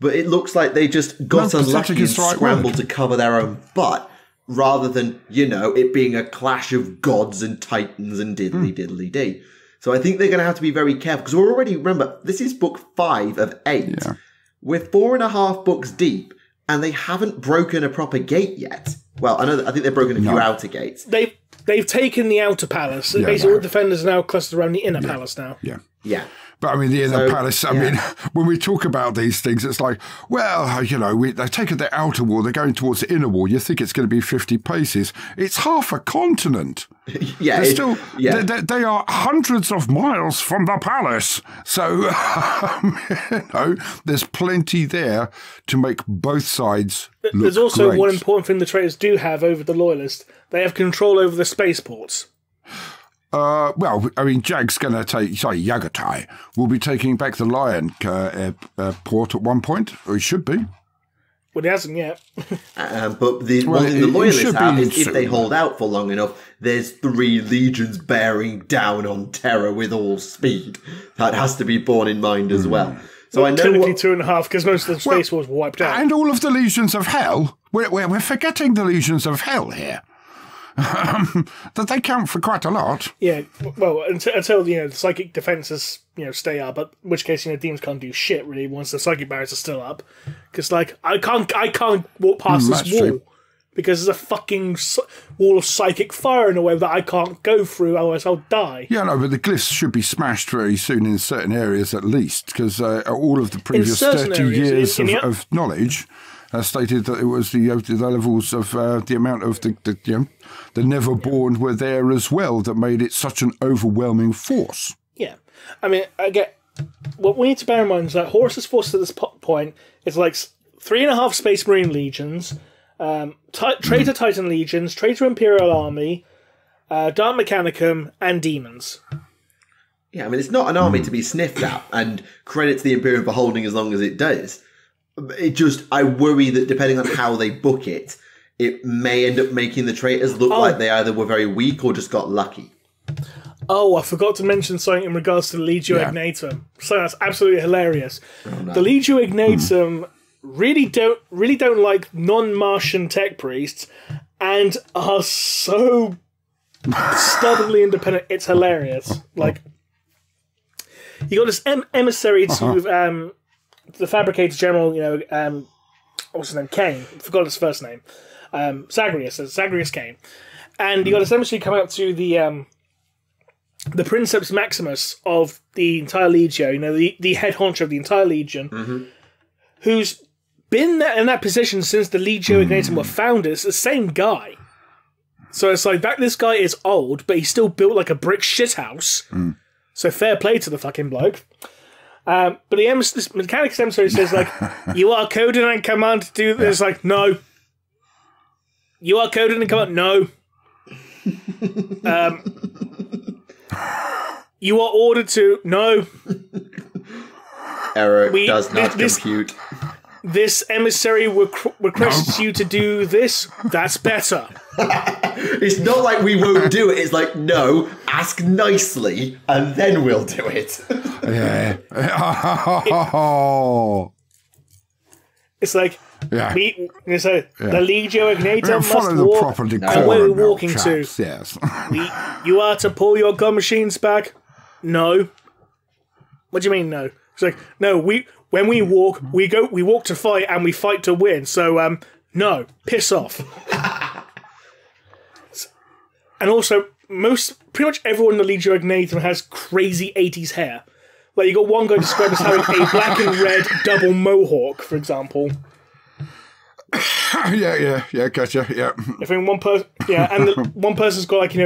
But it looks like they just got unlucky and scrambled to cover their own butt, rather than, it being a clash of gods and titans and diddly-diddly-dee. So I think they're going to have to be very careful, because we're already, remember, this is book 5 of 8. Yeah. We're 4.5 books deep, and they haven't broken a proper gate yet. Well, I think they've broken a few outer gates. They've taken the outer palace. Basically, all the defenders are now clustered around the inner palace now. Yeah. But I mean, the inner palace, I mean, when we talk about these things, it's like, well, they've taken the outer wall, they're going towards the inner wall. You think it's going to be 50 paces. It's half a continent. Yeah. They are hundreds of miles from the palace. So, there's plenty there to make both sides look There's also great. one important thing the traitors do have over the loyalists. They have control over the spaceports. Well, I mean, Jag's going to Yagatai will be taking back the Lion port at one point, or he should be. Well, he hasn't yet. But one thing the loyalists have is if they hold out for long enough, there's 3 legions bearing down on Terra with all speed. That has to be borne in mind as well. So I know technically 2.5 because most of the Space Wars were wiped out. And all of the legions of hell. We're forgetting the legions of hell here. That they count for quite a lot. Yeah, well, until the psychic defenses stay up, but in which case demons can't do shit really once the psychic barriers are still up, because I can't walk past this wall because there's a fucking wall of psychic fire in a way that I can't go through, otherwise I'll die. Yeah, no, but the glyphs should be smashed very soon in certain areas at least, because all of the previous 30 years of knowledge stated that it was the levels of the amount of the Neverborn were there as well that made it such an overwhelming force. Yeah. I mean, what we need to bear in mind is that Horus's force at this point is like 3.5 Space Marine legions, Traitor Titan legions, Traitor Imperial Army, Dark Mechanicum, and demons. Yeah, I mean, it's not an army to be sniffed at, and credit to the Imperium for holding as long as it does. I worry that depending on how they book it, it may end up making the traitors look like they either were very weak or just got lucky. Oh, I forgot to mention something in regards to the Legio Ignatum. So that's absolutely hilarious. Oh, no. The Legio Ignatum really don't like non-Martian tech priests and are so stubbornly independent. It's hilarious. Like, you got this emissary to the Fabricator General, what's his name? Kane. I forgot his first name. Zagreus Kane. And you got this emissary come out to the Princeps Maximus of the entire Legio, the head honcho of the entire Legion, who's been in that position since the Legio Ignatum were founded. It's the same guy. So it's like, this guy is old, but he's still built like a brick shithouse. So fair play to the fucking bloke. But this Mechanicus emissary says, like, you are coded and command to do this. Like, no. You are coded and command. No. You are ordered to. No. Error does not compute. This emissary requests you to do this. That's better. It's not like we won't do it. It's like, no, ask nicely, and then we'll do it. Yeah. It's like, the Legio Ignatum follow must the walk, proper decorum, and where we're walking to. Yes. You are to pull your gun machines back. No. What do you mean, no? It's like, no, when we walk, we walk to fight, and we fight to win. So, no, piss off. And also, pretty much everyone in the Legio Ignatum has crazy 80s hair. Like, you got one guy described as having a black and red double mohawk, for example. Yeah, gotcha, yeah. I think one person's got, like,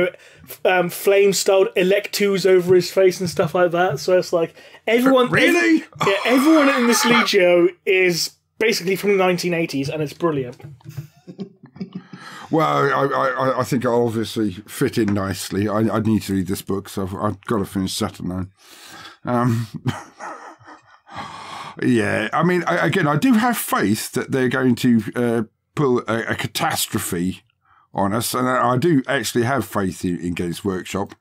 flame-styled electus over his face and stuff like that, so it's like, everyone... Really? Everyone in this Legio is basically from the 1980s, and it's brilliant. Well, I think I'll obviously fit in nicely. I need to read this book, so I've got to finish Saturn. Yeah, I mean, I do have faith that they're going to pull a catastrophe on us, and I do actually have faith in Games Workshop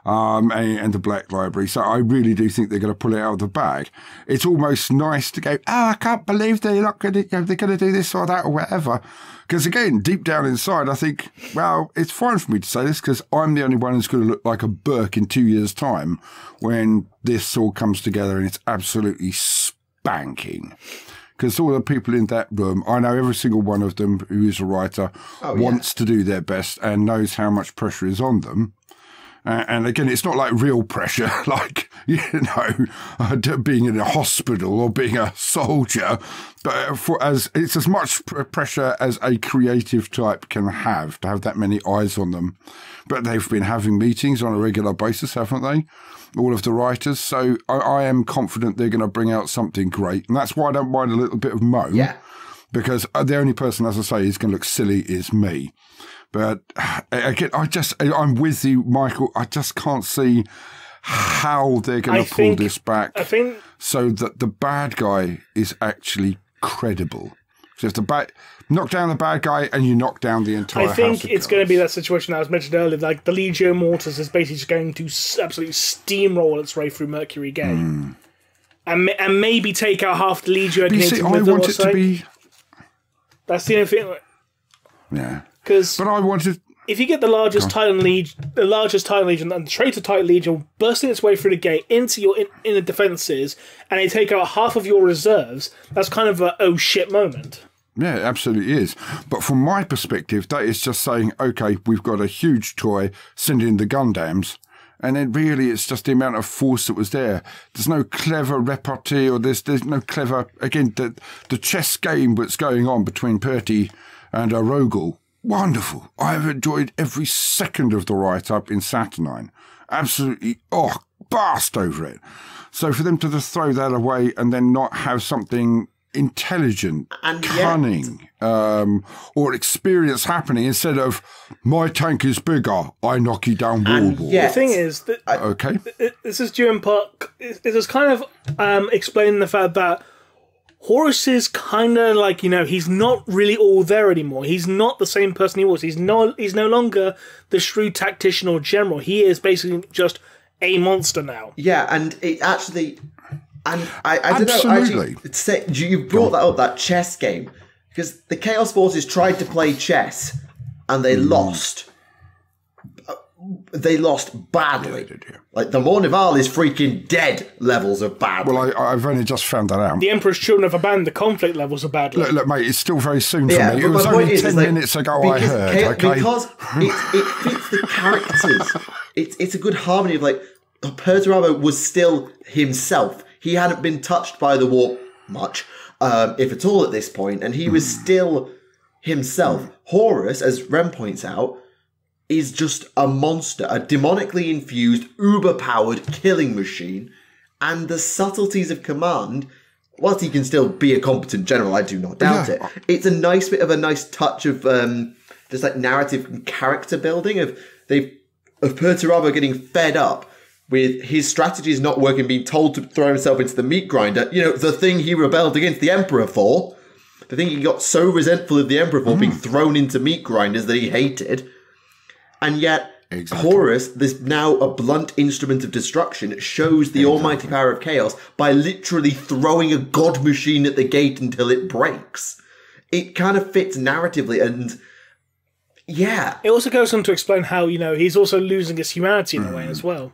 and the Black Library, so I really do think they're going to pull it out of the bag. It's almost nice to go, I can't believe they're not going to, they're going to do this or that or whatever. Because again, deep down inside, I think, well, it's fine for me to say this because I'm the only one who's going to look like a Burke in 2 years' time when this all comes together and it's absolutely spanking. Because all the people in that room, I know every single one of them who is a writer wants to do their best and knows how much pressure is on them. And again, it's not like real pressure, like, being in a hospital or being a soldier, but it's as much pressure as a creative type can have to have that many eyes on them. But they've been having meetings on a regular basis, haven't they? All of the writers. So I am confident they're going to bring out something great. And that's why I don't mind a little bit of moan. Yeah. Because the only person, as I say, who's going to look silly is me. But again, I'm with you, Michael. I just can't see how they're going to pull this back so that the bad guy is actually credible. So if knock down the bad guy and you knock down the entire I think house it's going to be that situation that I was mentioned earlier. Like the Legio Mortis is basically just going to absolutely steamroll its way through Mercury Gate, and maybe take out half the Legio Ignitum. I want it to be. That's the only thing. Yeah. But I wanted. If you get the largest Titan Legion, and the traitor Titan Legion bursting its way through the gate into your inner defences, and they take out half of your reserves, that's kind of a oh shit moment. Yeah, it absolutely is. But from my perspective, that is just saying, okay, we've got a huge toy, send in the Gundams, and then really it's just the amount of force that was there. There's no clever repartee, or there's no clever, again, the chess game that's going on between Perty and Rogel. Wonderful. I've enjoyed every second of the write-up in Saturnine. Absolutely, blast over it. So for them to just throw that away and then not have something intelligent, and cunning, or experience happening instead of, my tank is bigger, I knock you down wall. The thing is, that okay, this is due in part, this is kind of explaining the fact that Horus is kind of like, he's not really all there anymore. He's not the same person he was. He's no longer the shrewd tactician or general. He is basically just a monster now. Yeah, and it actually, and I don't know, actually, you brought that up, that chess game, because the Chaos Forces tried to play chess, and they lost. They lost badly. Yeah, they did, yeah. Like, the Mornival is freaking dead levels of bad. Well, I've only just found that out. The Emperor's Children have abandoned the conflict levels of badly. Look, mate, it's still very soon for me. It was only 10 minutes ago I heard, okay? Because it fits the characters. It's a good harmony of, like, Perturabo was still himself. He hadn't been touched by the war much, if at all at this point, and he was still himself. Horus, as Rem points out, is just a monster, a demonically infused, uber-powered killing machine, and the subtleties of command, whilst he can still be a competent general, I do not doubt it, it's a nice bit of a nice touch of just like narrative and character building of Perturabo getting fed up with his strategies not working, being told to throw himself into the meat grinder, the thing he rebelled against the Emperor for, the thing he got so resentful of the Emperor for being thrown into meat grinders that he hated. And yet, Horus, this now a blunt instrument of destruction, shows the almighty power of chaos by literally throwing a god machine at the gate until it breaks. It kind of fits narratively, and yeah. It also goes on to explain how, he's also losing his humanity in a way as well.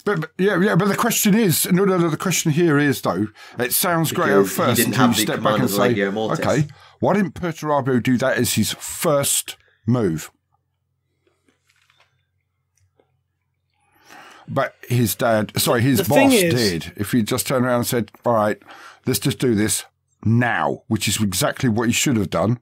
But the question is, the question here is, though, it sounds great at first until you step back and say, okay, why didn't Perturabo do that as his first move? But his boss did. If he just turned around and said, all right, let's just do this now, which is exactly what he should have done,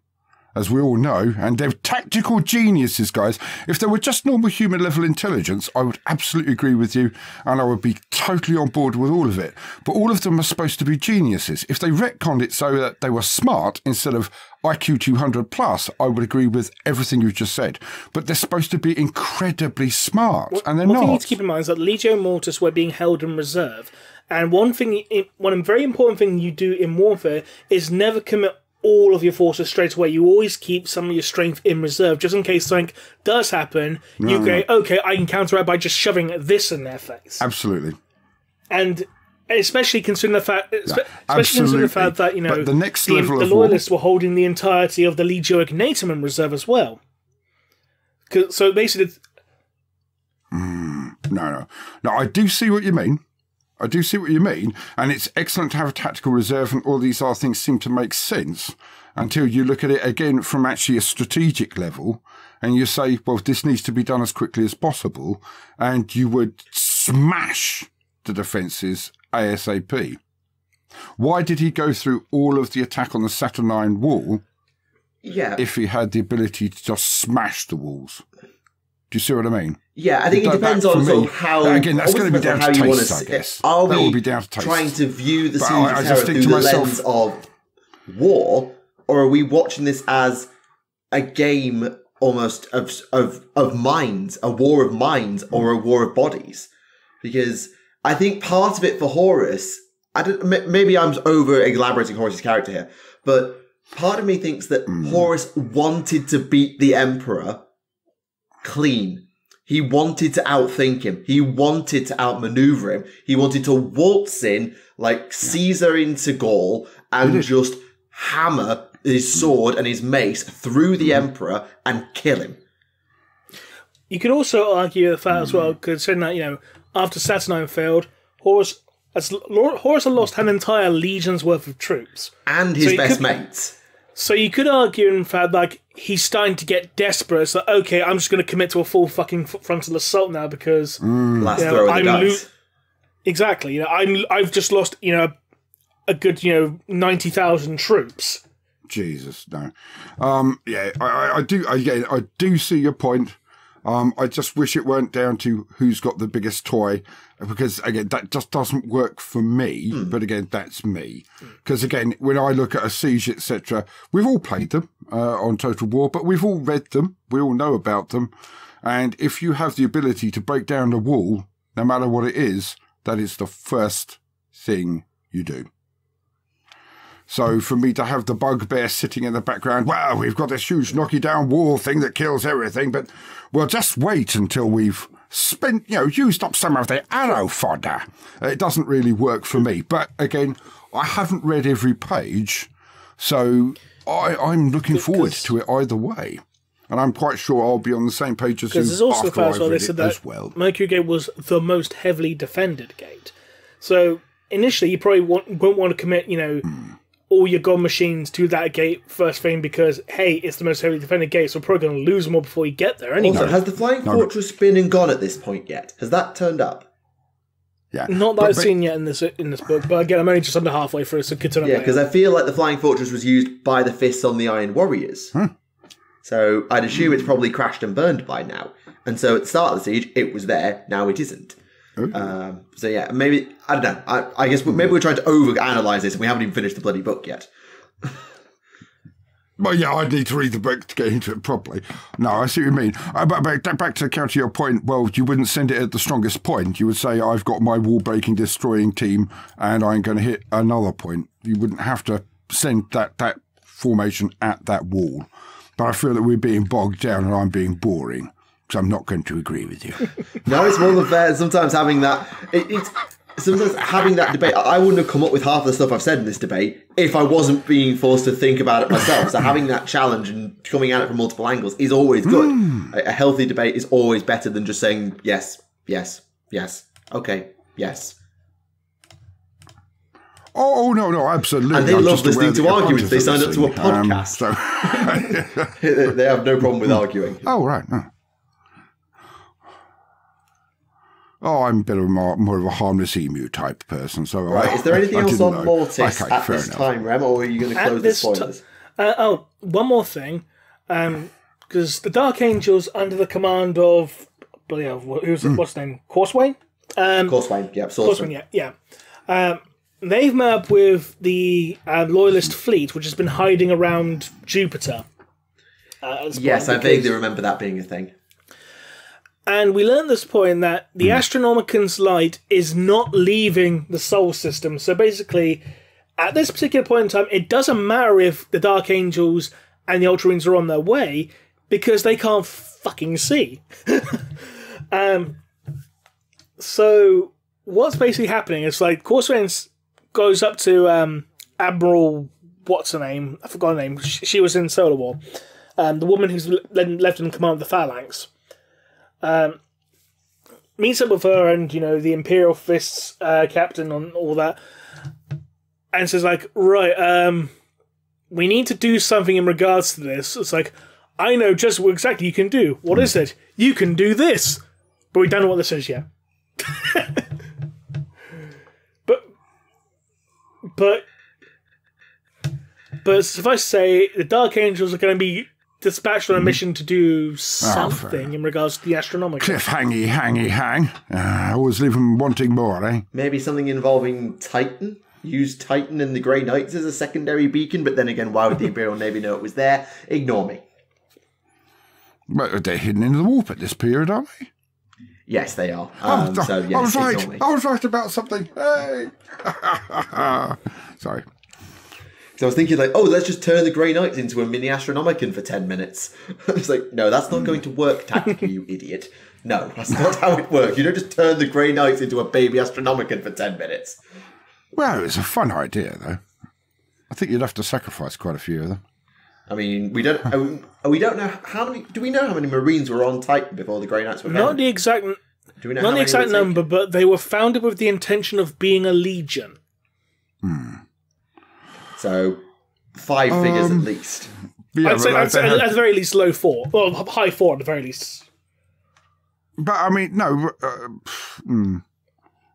as we all know, and they're tactical geniuses, guys. If they were just normal human-level intelligence, I would absolutely agree with you, and I would be totally on board with all of it. But all of them are supposed to be geniuses. If they retconned it so that they were smart instead of IQ 200 plus, I would agree with everything you've just said. But they're supposed to be incredibly smart, and they're not. One thing you need to keep in mind is that Legio Mortis were being held in reserve, and one very important thing you do in warfare is never commit all of your forces straight away. You always keep some of your strength in reserve, just in case something does happen. You go, okay, I can counteract by just shoving this in their face. Absolutely. And especially considering the fact, that the next level the Loyalists were holding the entirety of the Legio Ignitum in reserve as well. So basically, no, I do see what you mean. And it's excellent to have a tactical reserve, and all these other things seem to make sense until you look at it again from actually a strategic level, and you say, well, this needs to be done as quickly as possible, and you would smash the defences ASAP. Why did he go through all of the attack on the Saturnine wall if he had the ability to just smash the walls? Do you see what I mean? Yeah, I think it depends on sort of how... Again, that's going to be down to taste, I guess. Are we trying to view the Siege of Terra through the lens of war, or are we watching this as a game almost of minds, a war of minds or a war of bodies? Because I think part of it for Horus maybe I'm over elaborating Horus's character here, but part of me thinks that Horus wanted to beat the Emperor clean. He wanted to outthink him. He wanted to outmaneuver him. He wanted to waltz in like Caesar into Gaul and just hammer his sword and his mace through the Emperor and kill him. You could also argue the fact as well, considering that, after Saturnine failed, Horus had lost an entire legion's worth of troops. And his best mates. So you could argue, in fact, like, he's starting to get desperate. So, okay, I'm just going to commit to a full fucking frontal assault now because... Last throw of the dice. Exactly. I've just lost, a good, 90,000 troops. Jesus, no. I do see your point. I just wish it weren't down to who's got the biggest toy, because, again, that just doesn't work for me. But, again, that's me. Because, again, when I look at a Siege, etc., we've all played them on Total War, but we've all read them. We all know about them. And if you have the ability to break down the wall, no matter what it is, that is the first thing you do. So for me to have the bugbear sitting in the background, well, we've got this huge knocky-down wall thing that kills everything, but we'll just wait until we've spent, used up some of the arrow fodder. It doesn't really work for me. But again, I haven't read every page, so I'm looking forward to it either way. And I'm quite sure I'll be on the same page as you. Because there's also the fact they said that Mercury Gate was the most heavily defended gate. So initially, you probably won't want to commit, all your god machines to that gate first thing because, hey, it's the most heavily defended gate, so we're probably going to lose more before you get there anyway. Also, has the Flying Fortress been and gone at this point yet? Has that turned up? Yeah. Not that I've seen yet in this book, but again, I'm only just under halfway through, so good to know. Yeah, because I feel like the Flying Fortress was used by the Fists on the Iron Warriors. So I'd assume it's probably crashed and burned by now. And so at the start of the siege, it was there, now it isn't. So yeah, maybe, I don't know. I guess maybe we're trying to over-analyse this and we haven't even finished the bloody book yet. Well, yeah, I need to read the book to get into it properly. No, I see what you mean. But back to counter your point, well, you wouldn't send it at the strongest point. You would say, I've got my wall-breaking, destroying team and I'm going to hit another point. You wouldn't have to send that formation at that wall. But I feel that we're being bogged down and I'm being boring. So I'm not going to agree with you. No, it's more than fair. Sometimes having that, sometimes having that debate, I wouldn't have come up with half the stuff I've said in this debate if I wasn't being forced to think about it myself. So having that challenge and coming at it from multiple angles is always good. A healthy debate is always better than just saying yes, yes, yes, okay, yes. Oh, no, absolutely. And they love listening to arguments. They signed up to a podcast. They have no problem with arguing. Oh, right. No. Oh, I'm a bit of more of a harmless emu type person. So right, is there anything else on Mortis at this time, Rem, or are you going to close the spoilers? One more thing. Because the Dark Angels, under the command of, what's his name? Corswain? Corswain, yeah. Corswain, yeah. They've met up with the Loyalist fleet, which has been hiding around Jupiter. Yes, I vaguely remember that being a thing. And we learned at this point that the Astronomican's light is not leaving the Sol system. So basically, at this particular point in time, it doesn't matter if the Dark Angels and the Ultramarines are on their way, because they can't fucking see. So what's basically happening is, like, Corswain goes up to Admiral, what's her name? I forgot her name. She was in Solar War. The woman who's left in command of the Phalanx. Meets up with her and, the Imperial Fists captain on all that, and says, like, right, we need to do something in regards to this. It's like, I know just what exactly you can do. What is it? You can do this. But we don't know what this is yet. But suffice to say, the Dark Angels are going to be dispatched on a mission to do something in regards to the Astronomical. Hang. Always leave them wanting more, eh? Maybe something involving Titan? Use Titan and the Grey Knights as a secondary beacon, but then again, why would the Imperial Navy know it was there? Ignore me. But they're hidden in the warp at this period, aren't they? Yes, they are. So yes, I was right. ignore me. I was right about something. Hey. Sorry. So I was thinking, like, oh, let's just turn the Grey Knights into a mini Astronomicon for 10 minutes. I was like, no, that's not going to work tactically, you idiot. No, that's not how it works. You don't just turn the Grey Knights into a baby Astronomicon for 10 minutes. Well, it's a fun idea, though. I think you'd have to sacrifice quite a few of them. I mean, we don't know how many. Do we know how many Marines were on Titan before the Grey Knights were founded? Not the exact. Do we know not the exact number, but they were founded with the intention of being a legion. So 5 figures at least. Yeah, I'd say at the very least low 4, well high 4 at the very least. But I mean, no. I'm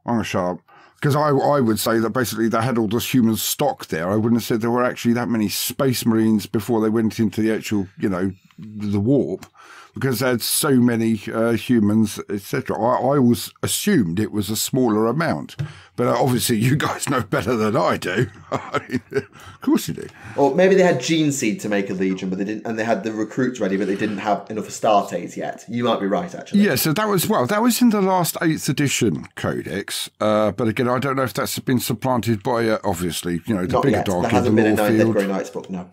going to shut up. Because I would say that basically they had all this human stock there. I wouldn't have said there were actually that many Space Marines before they went into the actual, the warp, because they had so many humans, etc. I always assumed it was a smaller amount. But obviously you guys know better than I do. I mean, of course you do. Or maybe they had Gene Seed to make a Legion, but they didn't, and they had the recruits ready, but they didn't have enough Astartes yet. You might be right, actually. Yeah, so that was in the last 8th edition Codex. But again, I don't know if that's been supplanted by, obviously, the Not bigger yet. Dark There hasn't been a 9th Field. Grey Knights book, no.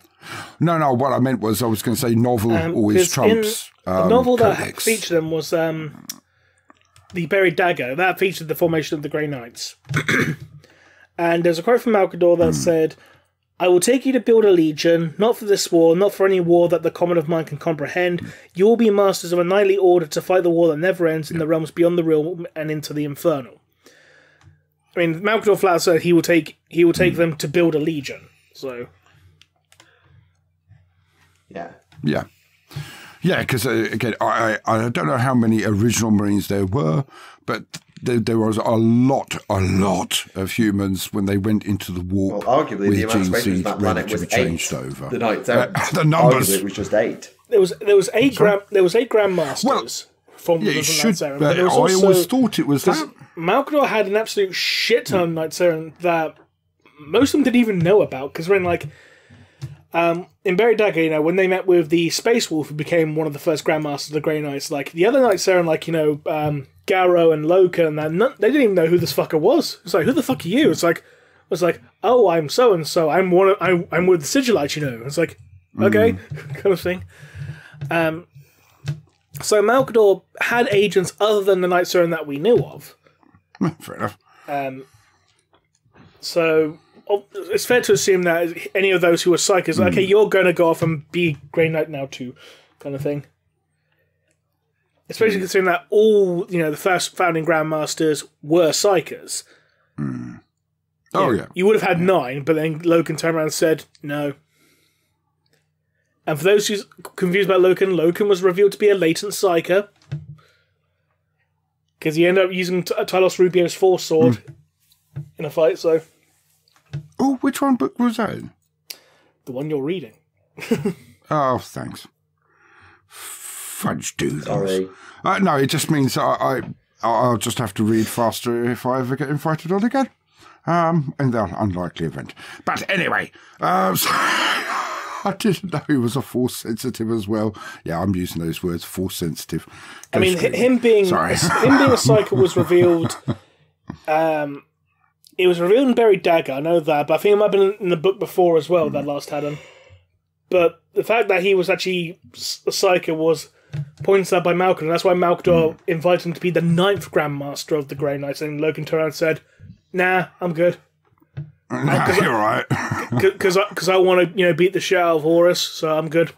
No, what I meant was I was going to say novel always trumps the novel Codex. that featured them was The Buried Dagger. That featured the formation of the Grey Knights. And there's a quote from Malcador that said, "I will take you to build a legion, not for this war, not for any war that the common of mind can comprehend. You will be masters of a knightly order to fight the war that never ends in the realms beyond the realm and into the infernal." I mean, Malcador flat said he will take them to build a legion. So, Yeah, because again, I don't know how many original Marines there were, but there was a lot of humans when they went into the warp. Well, arguably with the amount of Space Marines GC on that planet was 8. changed over. The Knights, the numbers. Arguably it was just 8. there was 8 Grandmasters from Yeah, the it should. Knights Errant, But but there was I also, always thought it was that. Malcador had an absolute shit ton of Knights Errant that most of them didn't even know about, because when in Buried Dagger, when they met with the Space Wolf, who became one of the first Grandmasters of the Grey Knights, the other Knights Errant, Garrow and Loka, and that, they didn't even know who this fucker was. It's like, who the fuck are you? It's like, oh, I'm so and so. I'm with the Sigilites, It's like, okay, kind of thing. So Malcador had agents other than the Knights Errant that we knew of. Fair enough. So it's fair to assume that any of those who are psychers, okay, you're going to go off and be Grey Knight now too, kind of thing. Especially considering that all, the first founding Grandmasters were psychers. Oh, yeah. You would have had 9, but then Loken turned around and said, no. And for those who's confused about Loken was revealed to be a latent psyker. Because he ended up using Tylos Rubio's Force Sword in a fight, so... Oh, which one book was that in? The one you're reading. Oh, thanks. Fudge doodles. Sorry. No, it just means I'll just have to read faster if I ever get invited on again. In that unlikely event. But anyway, I didn't know he was a Force sensitive as well. Yeah, I'm using those words, Force sensitive. I mean, him being a psyker was revealed. It was revealed in Buried Dagger, I know that, but I think it might have been in the book before as well that last had him. But the fact that he was actually a psyker was pointed out by Malcador, and that's why Malcador invited him to be the 9th Grandmaster of the Grey Knights, and Loken turned around and said, "Nah, I'm good." No, you're right. Because I want to, beat the shit out of Horus, so I'm good.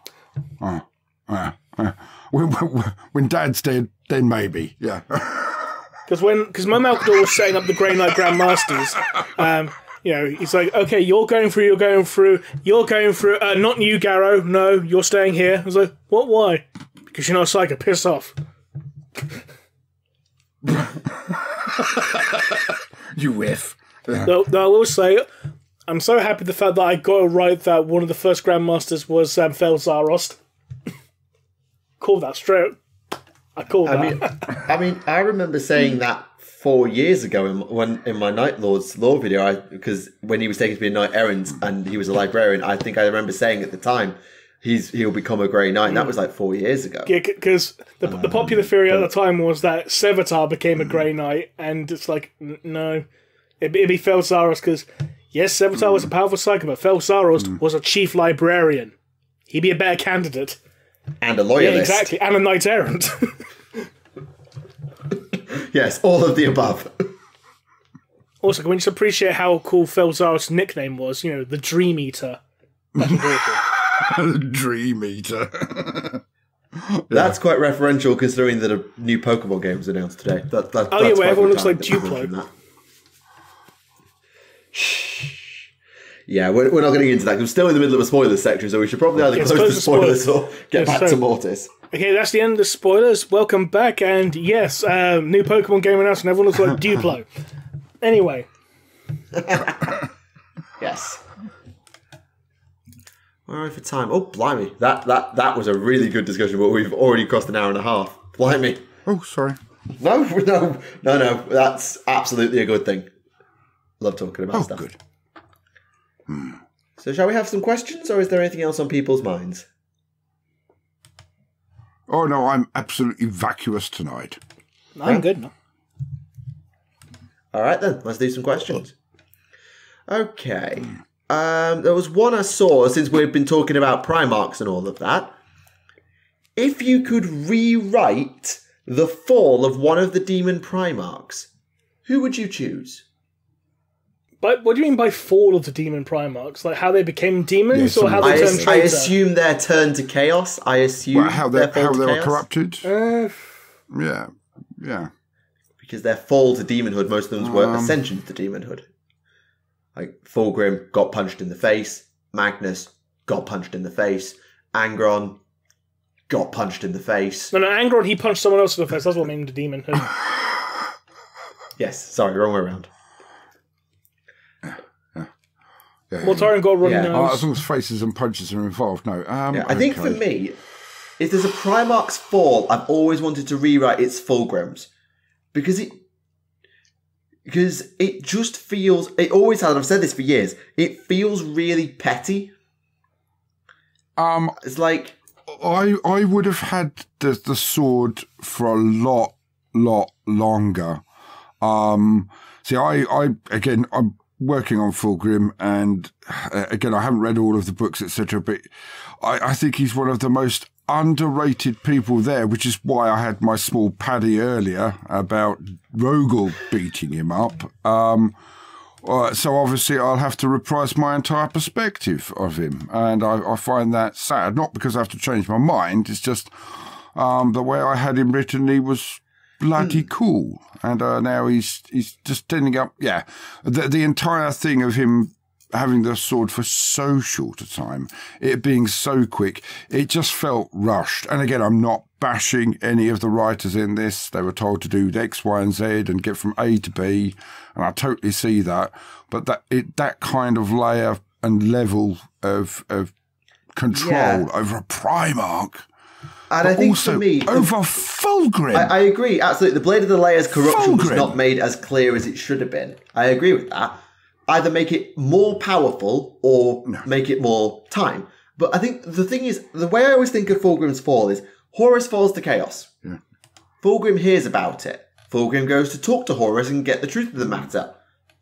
When Dad's dead, then maybe, yeah. Because my Malcador was setting up the Grey Knight Grandmasters, he's like, okay, you're going through, not you, Garrow, no, you're staying here. I was like, what, why? Because you're not a psycho, piss off. You whiff. Yeah. No, I will say, I'm so happy the fact that I got it right that one of the first Grandmasters was Felzarost. Call that straight. I call that. I remember saying that 4 years ago in my Night Lord's lore video, because when he was taken to be a knight errant and he was a librarian, I think I remember saying at the time he'll become a Grey Knight. And that was like 4 years ago. Yeah, because the popular theory at the time was that Sevatar became a Grey Knight, and it's like, no. It'd be Felsaros, because, yes, Sevatar was a powerful psychic, but Felsaros was a chief librarian. He'd be a better candidate. And a loyalist. Yeah, exactly. And a knight errant. Yes, all of the above. Also, can we just appreciate how cool Felsaros' nickname was? You know, the Dream Eater. The Dream Eater. That's quite referential considering that a new Pokemon game was announced today. That's where everyone looks like Duplo. Yeah, we're not getting into that. We're still in the middle of a spoilers section, so we should probably either close the spoilers or get back to Mortis. Okay, that's the end of the spoilers. Welcome back, and yes, new Pokemon game announced, and everyone looks like Duplo. Anyway. Yes. Where are we for time? Oh, blimey. That was a really good discussion, but we've already crossed an hour and a half. Blimey. Oh, sorry. No. That's absolutely a good thing. Love talking about stuff. Good. So shall we have some questions, or is there anything else on people's minds? Oh, no, I'm absolutely vacuous tonight. I'm good now. All right, then. Let's do some questions. Okay. There was one I saw, since we've been talking about Primarchs and all of that. If you could rewrite the fall of one of the demon Primarchs, who would you choose? But what do you mean by fall of the demon Primarchs? Like how they became demons, or how they turned traitor? I assume their turn to chaos. I assume how they were corrupted. Yeah. Because their fall to demonhood, most of them were ascension to demonhood. Like Fulgrim got punched in the face, Magnus got punched in the face, Angron got punched in the face. No, Angron, he punched someone else in the face. That's what made him to demonhood. Yes, sorry, wrong way around. Mortarion got a runny nose. As long as faces and punches are involved, no. I think for me, if there's a Primarch's fall, I've always wanted to rewrite its Fulgrims. Because it just feels... It always has, and I've said this for years, it feels really petty. It's like... I would have had the sword for a lot longer. See, I'm working on Fulgrim, and again, I haven't read all of the books, etc., but I think he's one of the most underrated people there, which is why I had my small paddy earlier about Rogel beating him up. So obviously I'll have to reprise my entire perspective of him, and I find that sad, not because I have to change my mind, it's just the way I had him written, he was bloody cool, and now he's just ending up, the entire thing of him having the sword for so short a time, it being so quick, it just felt rushed. And again, I'm not bashing any of the writers in this. They were told to do X, Y, and Z and get from A to B, and I totally see that. But that kind of layer and level of control over a Primarch. And I think for me... over Fulgrim. I agree, absolutely. The Blade of the Layer's corruption was not made as clear as it should have been. I agree with that. Either make it more powerful or make it more time. But I think the thing is, the way I always think of Fulgrim's fall is Horus falls to chaos. Yeah. Fulgrim hears about it. Fulgrim goes to talk to Horus and get the truth of the matter.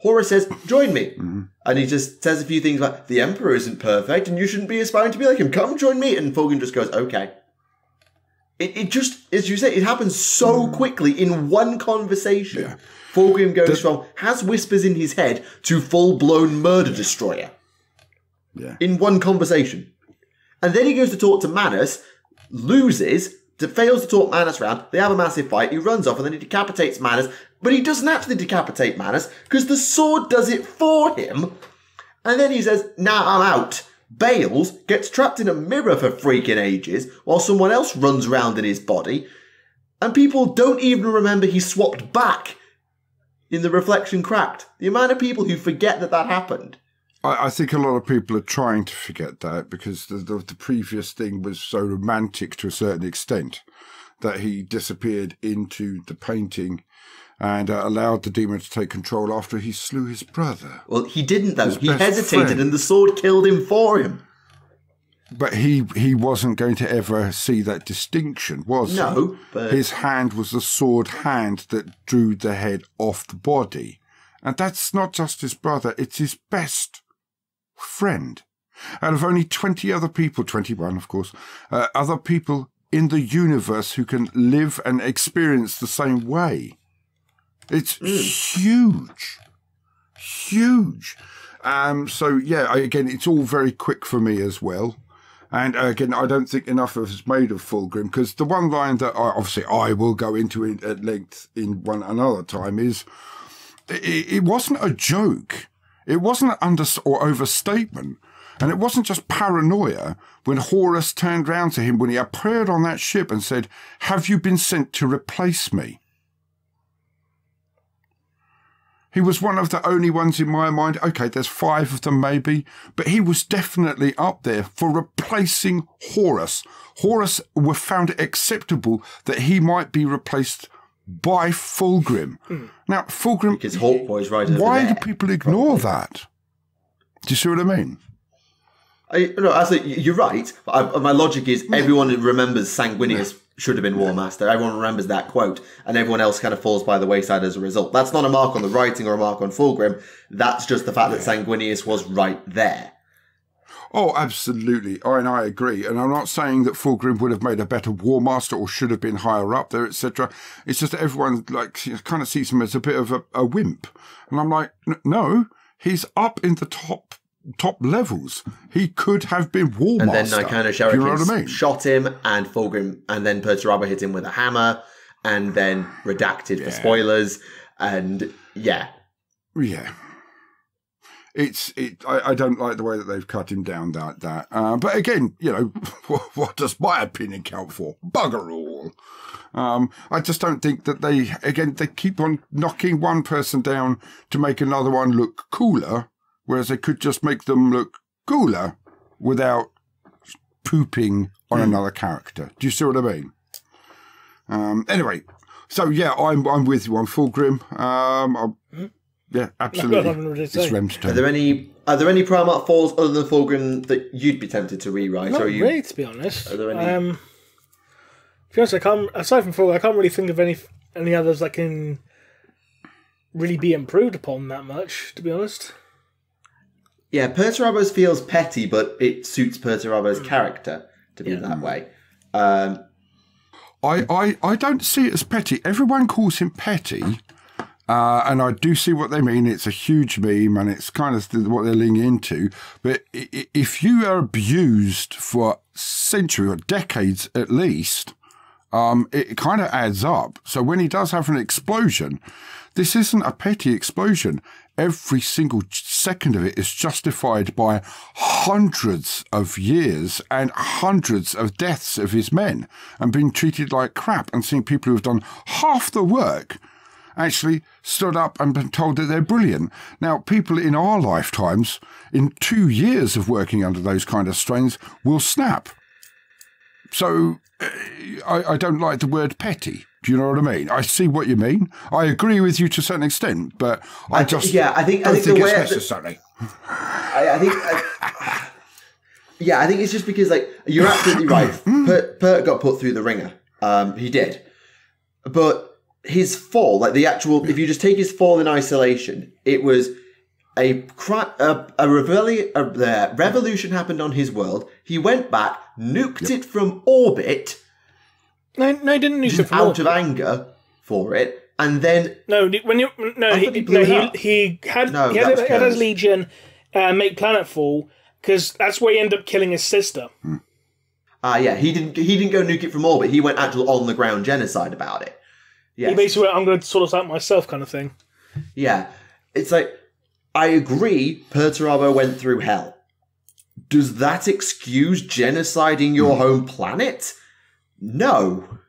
Horus says, join me. Mm-hmm. And he just says a few things like, the Emperor isn't perfect and you shouldn't be aspiring to be like him. Come join me. And Fulgrim just goes, okay. It just, as you say, it happens so quickly in one conversation. Yeah. Fulgrim goes from has whispers in his head to full-blown murder destroyer. Yeah. In one conversation. And then he goes to talk to Manus, loses, fails to talk Manus round, they have a massive fight, he runs off and then he decapitates Manus, but he doesn't actually decapitate Manus because the sword does it for him. And then he says, nah, I'm out. Bails, gets trapped in a mirror for freaking ages while someone else runs around in his body, and people don't even remember he swapped back in the reflection cracked. The amount of people who forget that happened. I think a lot of people are trying to forget that because the previous thing was so romantic to a certain extent that he disappeared into the painting and allowed the demon to take control after he slew his brother. Well, he didn't, though. He hesitated and the sword killed him for him. But he wasn't going to ever see that distinction, was he? No, but... His hand was the sword hand that drew the head off the body. And that's not just his brother, it's his best friend. Out of only 20 other people, 21 of course, other people in the universe who can live and experience the same way. It's huge. Huge. So, yeah, again, it's all very quick for me as well. And again, I don't think enough of it's made of Fulgrim, because the one line that I will go into at length in another time is, it wasn't a joke. It wasn't an or overstatement. And it wasn't just paranoia when Horus turned round to him when he appeared on that ship and said, "Have you been sent to replace me?" He was one of the only ones in my mind. Okay, there's 5 of them maybe, but he was definitely up there for replacing Horus. Horus found it acceptable that he might be replaced by Fulgrim. Now, Fulgrim... Because Hawk Boy's right over why there, do people ignore that? Do you see what I mean? You're right. But my logic is everyone remembers Sanguinius should have been War Master. Everyone remembers that quote, and everyone else kind of falls by the wayside as a result. That's not a mark on the writing or a mark on Fulgrim. That's just the fact that Sanguinius was right there. Oh, absolutely. I agree. And I'm not saying that Fulgrim would have made a better War Master or should have been higher up there, etc. It's just that everyone kind of sees him as a bit of a wimp. And I'm like, no, he's up in the top levels. He could have been War Master. And then Icona Shuriken shot him, and Fulgrim, and then Perturabo hit him with a hammer, and then redacted for spoilers, and yeah. I don't like the way that they've cut him down that. But again, what does my opinion count for? Bugger all. I just don't think that they keep on knocking one person down to make another one look cooler, whereas they could just make them look cooler without pooping on another character. Do you see what I mean? Anyway, so yeah, I'm with you on Fulgrim. Yeah, absolutely. It's Rem's turn. Are there any Primarch falls other than Fulgrim that you'd be tempted to rewrite? Not really, to be honest. Are there any? To be honest, aside from Fulgrim, I can't really think of any others that can really be improved upon that much, to be honest. Yeah, Perturabo's feels petty, but it suits Perturabo's character to be that way. I don't see it as petty. Everyone calls him petty, and I do see what they mean. It's a huge meme, and it's kind of what they're leaning into. But if you are abused for centuries or decades at least, it kind of adds up. So when he does have an explosion, this isn't a petty explosion. Every single second of it is justified by hundreds of years and hundreds of deaths of his men and being treated like crap, and seeing people who have done half the work actually stood up and been told that they're brilliant. Now, people in our lifetimes, in 2 years of working under those kind of strains, will snap. So I don't like the word petty. Do you know what I mean? I see what you mean. I agree with you to a certain extent, but I think it's necessary. I think it's just because, like, you're absolutely right. Pert got put through the ringer. He did. But his fall, like the actual, if you just take his fall in isolation, it was a revolution happened on his world. He went back, nuked it from orbit. No, he didn't nuke it from out of anger for it, and then he had his Legion make planetfall, because that's where he ended up killing his sister. He didn't go nuke it from orbit. He went actual on the ground genocide about it. Yes. He basically went, I'm going to sort this out myself, kind of thing. Yeah, it's like, I agree, Perturabo went through hell. Does that excuse genociding your home planet? No.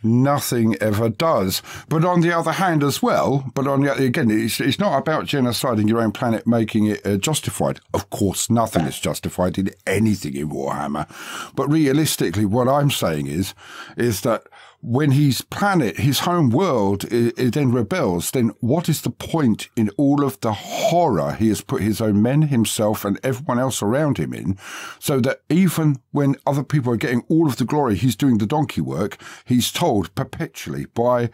Nothing ever does. But on the other hand as well, again, it's not about genociding your own planet, making it justified. Of course, nothing is justified in anything in Warhammer. But realistically, what I'm saying is that when his planet, his home world, it then rebels, then what is the point in all of the horror he has put his own men, himself, and everyone else around him in, so that even when other people are getting all of the glory, he's doing the donkey work, he's told perpetually by,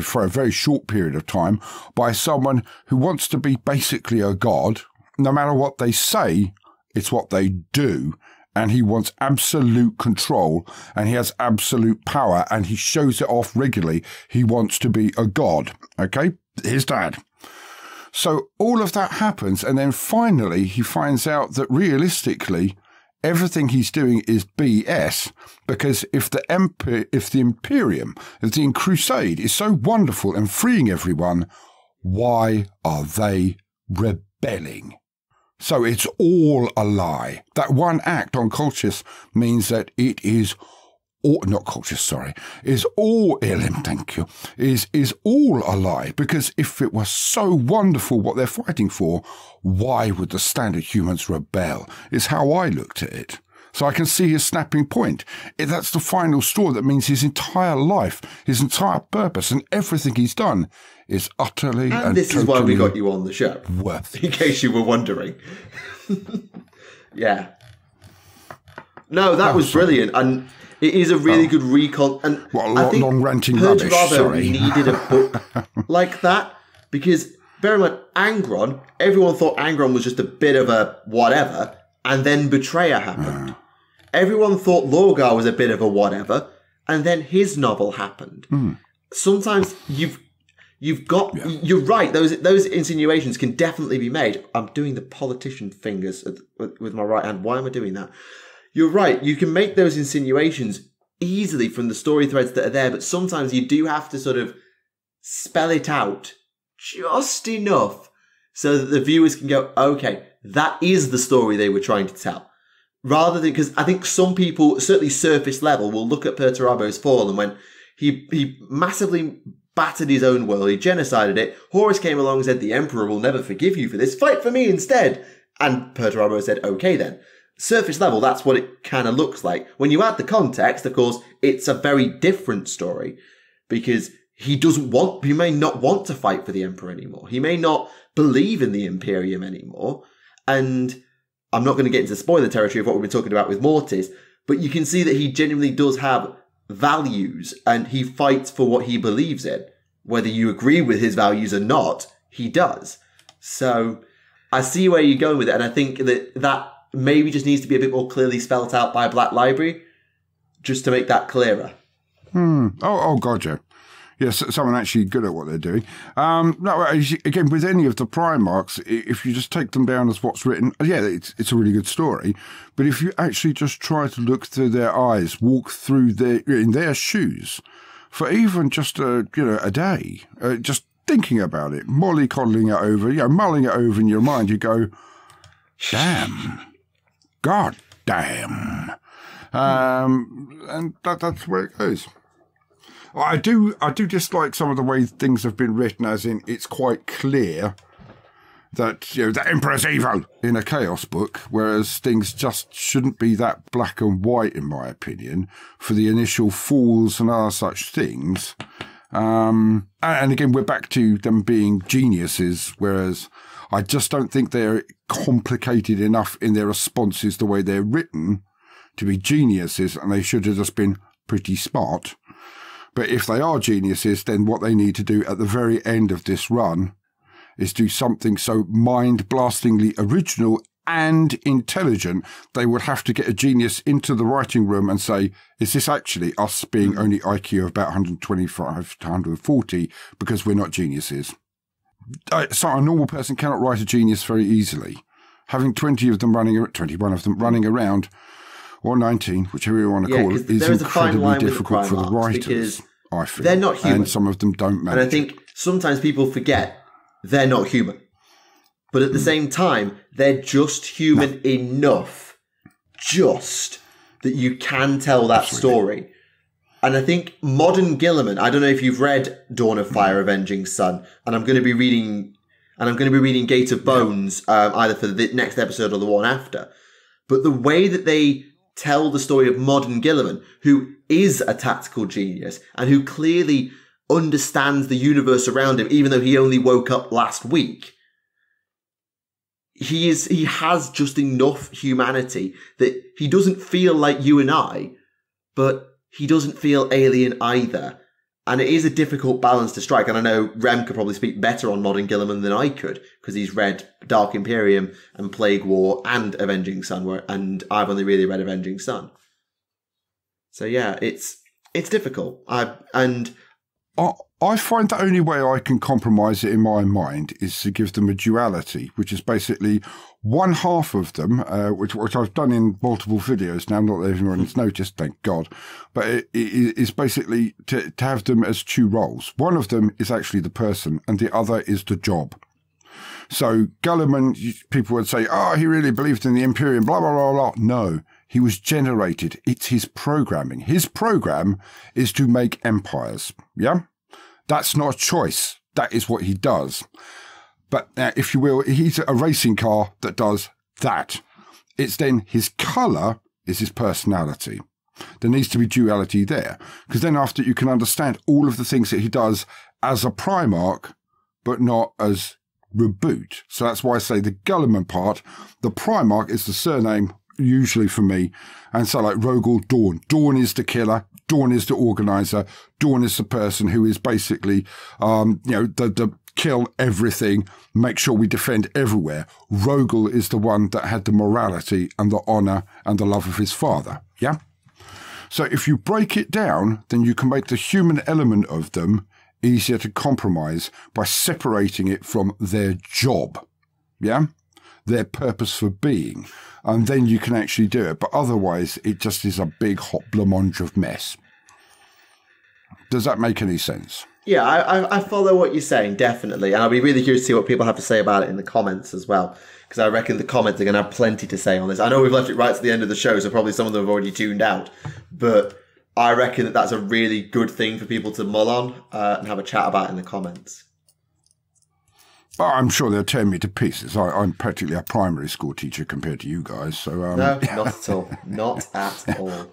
for a very short period of time, by someone who wants to be basically a god. No matter what they say, it's what they do. And he wants absolute control, and he has absolute power, and he shows it off regularly. He wants to be a god, okay? His dad. So all of that happens, and then finally he finds out that realistically, everything he's doing is BS, because if the Imperium, if the Crusade is so wonderful and freeing everyone, why are they rebelling? So it's all a lie. That one act on Colchis means that it is all, not Colchis, sorry, is all Elim, thank you, is all a lie. Because if it was so wonderful what they're fighting for, why would the standard humans rebel? Is how I looked at it. So I can see his snapping point. That's the final straw that means his entire life, his entire purpose, and everything he's done is utterly and this is why we got you on the show. Worth. In case you were wondering. Yeah. No, that was brilliant. And it is a really good recon. And I think long ranting rubbish, sorry. needed a book like that. Because, bear in mind, Angron, everyone thought Angron was just a bit of a whatever. And then Betrayer happened. Everyone thought Lorgar was a bit of a whatever, and then his novel happened. Sometimes you've got... Yeah. You're right, those insinuations can definitely be made. I'm doing the politician fingers with my right hand. Why am I doing that? You're right, you can make those insinuations easily from the story threads that are there, but sometimes you do have to sort of spell it out just enough so that the viewers can go, okay, that is the story they were trying to tell. Rather than, because I think some people, certainly surface level, will look at Perturabo's fall and when he massively battered his own world, he genocided it, Horus came along and said, the Emperor will never forgive you for this, fight for me instead. And Perturabo said, okay then. Surface level, that's what it kind of looks like. When you add the context, of course, it's a very different story because he may not want to fight for the Emperor anymore. He may not believe in the Imperium anymore. And I'm not going to get into spoiler territory of what we've been talking about with Mortis, but you can see that he genuinely does have values and he fights for what he believes in. Whether you agree with his values or not, he does. So I see where you're going with it, and I think that maybe just needs to be a bit more clearly spelt out by Black Library, just to make that clearer. Oh, God, yeah. Yes, someone actually good at what they're doing. No, again, with any of the Primarchs, if you just take them down as what's written, yeah, it's a really good story. But if you actually just try to look through their eyes, walk through in their shoes, for even just a day, just thinking about it, mollycoddling it over, mulling it over in your mind, you go, damn, God damn, and that's where it goes. I do dislike some of the way things have been written, as in it's quite clear that the Emperor's evil in a Chaos book, whereas things just shouldn't be that black and white, in my opinion, for the initial fools and other such things. And again, we're back to them being geniuses, whereas I just don't think they're complicated enough in their responses the way they're written to be geniuses, and they should have just been pretty smart. But if they are geniuses, then what they need to do at the very end of this run is do something so mind-blastingly original and intelligent, they would have to get a genius into the writing room and say, is this actually us being only IQ of about 125 to 140 because we're not geniuses? So a normal person cannot write a genius very easily. Having 21 of them running around, or 19, whichever you want to call it, is incredibly difficult for the writers, I feel. They're not human. And some of them don't manage. And I think sometimes people forget they're not human. But at the same time, they're just human enough, just that you can tell that story. And I think modern Gilliman, I don't know if you've read Dawn of Fire, Avenging Sun, and I'm going to be reading Gate of Bones, either for the next episode or the one after. But the way that they tell the story of modern Guilliman, who is a tactical genius and who clearly understands the universe around him, even though he only woke up last week. He has just enough humanity that he doesn't feel like you and I, but he doesn't feel alien either. And it is a difficult balance to strike. And I know Rem could probably speak better on modern Guilliman than I could, because he's read Dark Imperium and Plague War and Avenging Sun, and I've only really read Avenging Sun. So yeah, it's difficult. I find the only way I can compromise it in my mind is to give them a duality, which is basically one half of them, which I've done in multiple videos now, not that everyone's noticed, thank God, but it is basically to have them as two roles. One of them is actually the person, and the other is the job. So Guilliman, people would say, he really believed in the Imperium, blah, blah, blah, blah. No, he was generated. It's his programming. His program is to make empires, yeah? That's not a choice. That is what he does. But if you will, he's a racing car that does that. It's then his colour is his personality. There needs to be duality there. Because then after you can understand all of the things that he does as a Primarch, but not as Reboot. So that's why I say the Guilliman part, the Primarch is the surname, usually for me. And so like Rogel, Dawn. Dawn is the killer. Dawn is the organizer. Dawn is the person who is basically, the kill everything, make sure we defend everywhere. Rogel is the one that had the morality and the honor and the love of his father. Yeah? So if you break it down, then you can make the human element of them easier to compromise by separating it from their job. Yeah? Their purpose for being. And then you can actually do it. But otherwise, it just is a big hot blancmange of mess. Does that make any sense? Yeah, I follow what you're saying, definitely. And I'll be really curious to see what people have to say about it in the comments as well. Because I reckon the comments are going to have plenty to say on this. I know we've left it right to the end of the show, so probably some of them have already tuned out. But I reckon that that's a really good thing for people to mull on and have a chat about in the comments. I'm sure they'll tear me to pieces. I'm practically a primary school teacher compared to you guys. So no, not at all. Not at all.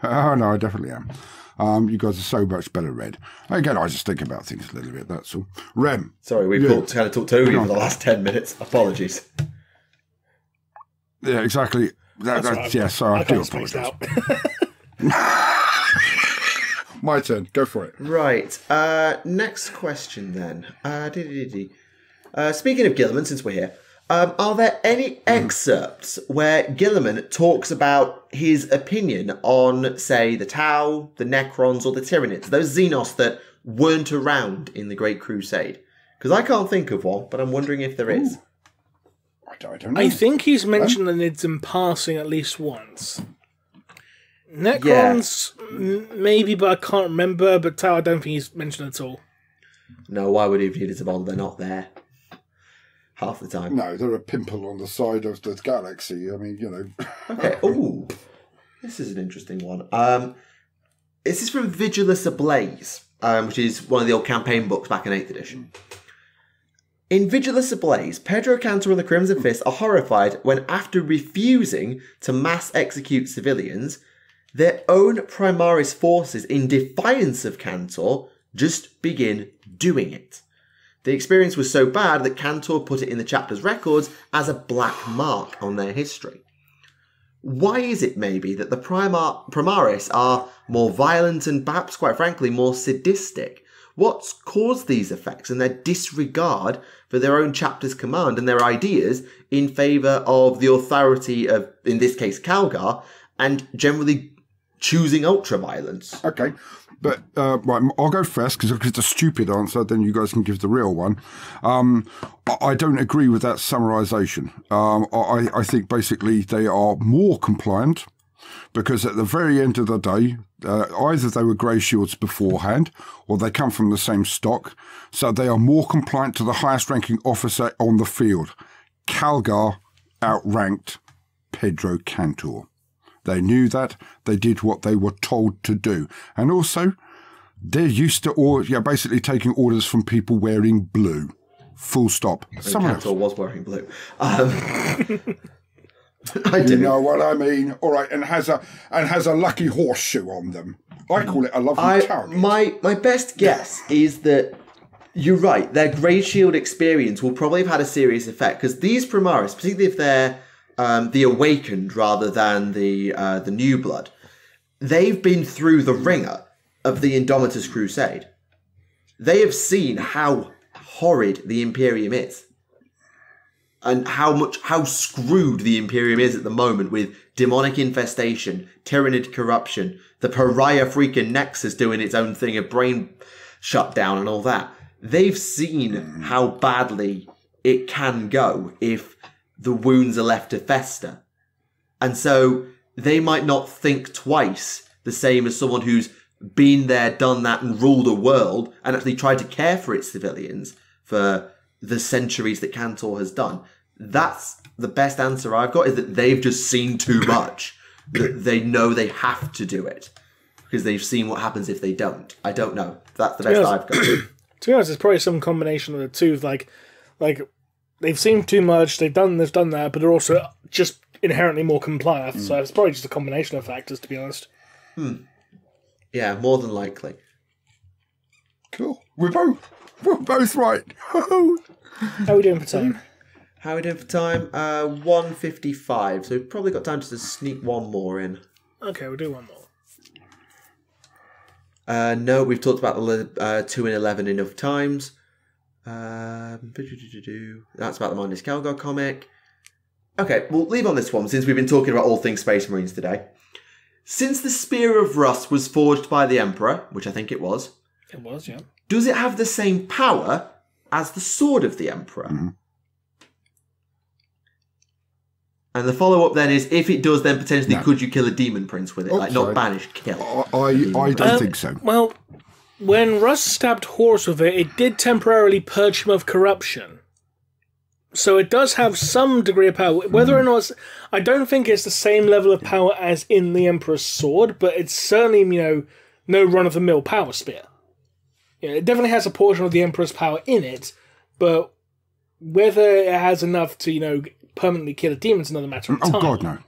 Oh, no, I definitely am. You guys are so much better read. Again, I just think about things a little bit, that's all. Rem. Sorry, we've kind of talked over you for the last 10 minutes. Apologies. Yeah, exactly. So I do apologise. My turn. Go for it. Right. Next question then. Speaking of Guilliman, since we're here, are there any excerpts where Guilliman talks about his opinion on, say, the Tau, the Necrons, or the Tyranids, those Xenos that weren't around in the Great Crusade? Because I can't think of one, but I'm wondering if there is. I don't know. I think he's mentioned the Nids in passing at least once. Necrons, maybe, but I can't remember. But Tau, I don't think he's mentioned at all. No, why would he have needed to bother? They're not there. Half the time. No, they're a pimple on the side of the galaxy. I mean, you know. Okay, ooh. This is an interesting one. This is from Vigilus Ablaze, which is one of the old campaign books back in 8th edition. In Vigilus Ablaze, Pedro Cantor and the Crimson Fist are horrified when, after refusing to mass execute civilians, their own Primaris forces, in defiance of Cantor, just begin doing it. The experience was so bad that Cantor put it in the chapter's records as a black mark on their history. Why is it maybe that the Primaris are more violent and perhaps, quite frankly, more sadistic? What's caused these effects and their disregard for their own chapter's command and their ideas in favour of the authority of, in this case, Calgar, and generally choosing ultra-violence? Okay. But, right, I'll go first, because if it's a stupid answer, then you guys can give the real one. I don't agree with that summarisation. I think basically they are more compliant, because at the very end of the day, either they were Grey Shields beforehand, or they come from the same stock, so they are more compliant to the highest ranking officer on the field. Calgar outranked Pedro Cantor. They knew that. They did what they were told to do. And also, they're used to basically taking orders from people wearing blue. Full stop. Cantor was wearing blue. I do. You know what I mean? All right, and has a lucky horseshoe on them. I call it a lovely target. My best guess is that you're right. Their Grey Shield experience will probably have had a serious effect, because these Primaris, particularly if they're the Awakened rather than the New Blood, they've been through the ringer of the Indomitus Crusade. They have seen how horrid the Imperium is, and how screwed the Imperium is at the moment with demonic infestation, tyrannid corruption, the pariah freaking Nexus doing its own thing of brain shutdown and all that. They've seen how badly it can go if the wounds are left to fester. And so they might not think twice, the same as someone who's been there, done that, and ruled a world, and actually tried to care for its civilians for the centuries that Cantor has done. That's the best answer I've got, is that they've just seen too much. That they know they have to do it, because they've seen what happens if they don't. I don't know. That's the best I've got. To be honest, it's probably some combination of the two. Like they've seen too much, they've done this, done that, but they're also just inherently more compliant. So it's probably just a combination of factors, to be honest. Yeah, more than likely. Cool. We're both right. How are we doing for time? How are we doing for time? 1:55. So we've probably got time to sneak one more in. Okay, we'll do one more. No, we've talked about the 2 and 11 enough times. That's about the Mindless Calgar comic. Okay, we'll leave on this one, since we've been talking about all things Space Marines today. Since the Spear of Rust was forged by the Emperor, which I think it was. It was, yeah. Does it have the same power as the Sword of the Emperor? Mm-hmm. And the follow-up then is, if it does, then potentially could you kill a Demon Prince with it? Not banish, kill. I don't think so. Well, when Rust stabbed Horus with it, it did temporarily purge him of corruption. So it does have some degree of power. Whether or not I don't think it's the same level of power as in the Emperor's Sword, but it's certainly, no run-of-the-mill power spear. It definitely has a portion of the Emperor's power in it, but whether it has enough to, permanently kill a demon is another matter of time. Oh, God, no.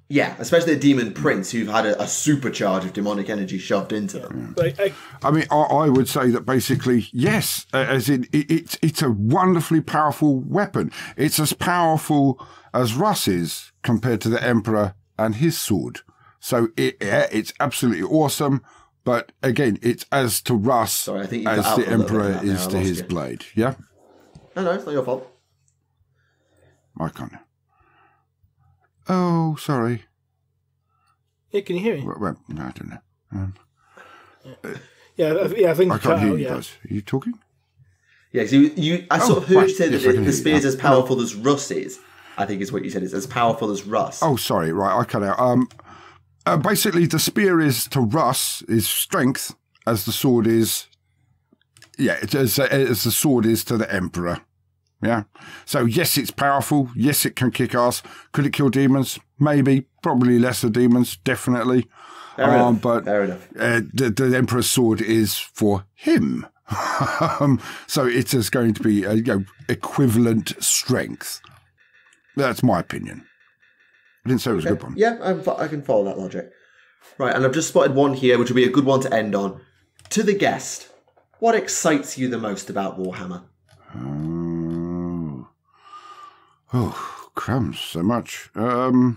Yeah, especially a Demon Prince who've had a supercharge of demonic energy shoved into them. Yeah. I would say that basically, yes, as in it's a wonderfully powerful weapon. It's as powerful as Russ is compared to the Emperor and his sword. So it's absolutely awesome. But again, it's as to Russ as the Emperor is to his blade. Yeah? No, it's not your fault. I can't. Oh, sorry. Yeah, can you hear me? Well, no, I don't know. I think I can't hear you guys. Are you talking? Yeah, so I sort of heard you say that the spear's as powerful as Russ is. I think is what you said. It's as powerful as Russ. Oh, sorry. Right, I cut out. Basically, the spear is to Russ is strength, as the sword is. Yeah, as the sword is to the Emperor. Yeah. So, yes, it's powerful. Yes, it can kick ass. Could it kill demons? Maybe. Probably lesser demons. Definitely. Fair enough. The Emperor's sword is for him. So it is going to be equivalent strength. That's my opinion. I didn't say it was a good one. Yeah, I can follow that logic. Right, and I've just spotted one here, which will be a good one to end on. To the guest, what excites you the most about Warhammer? Oh, crumbs, so much. The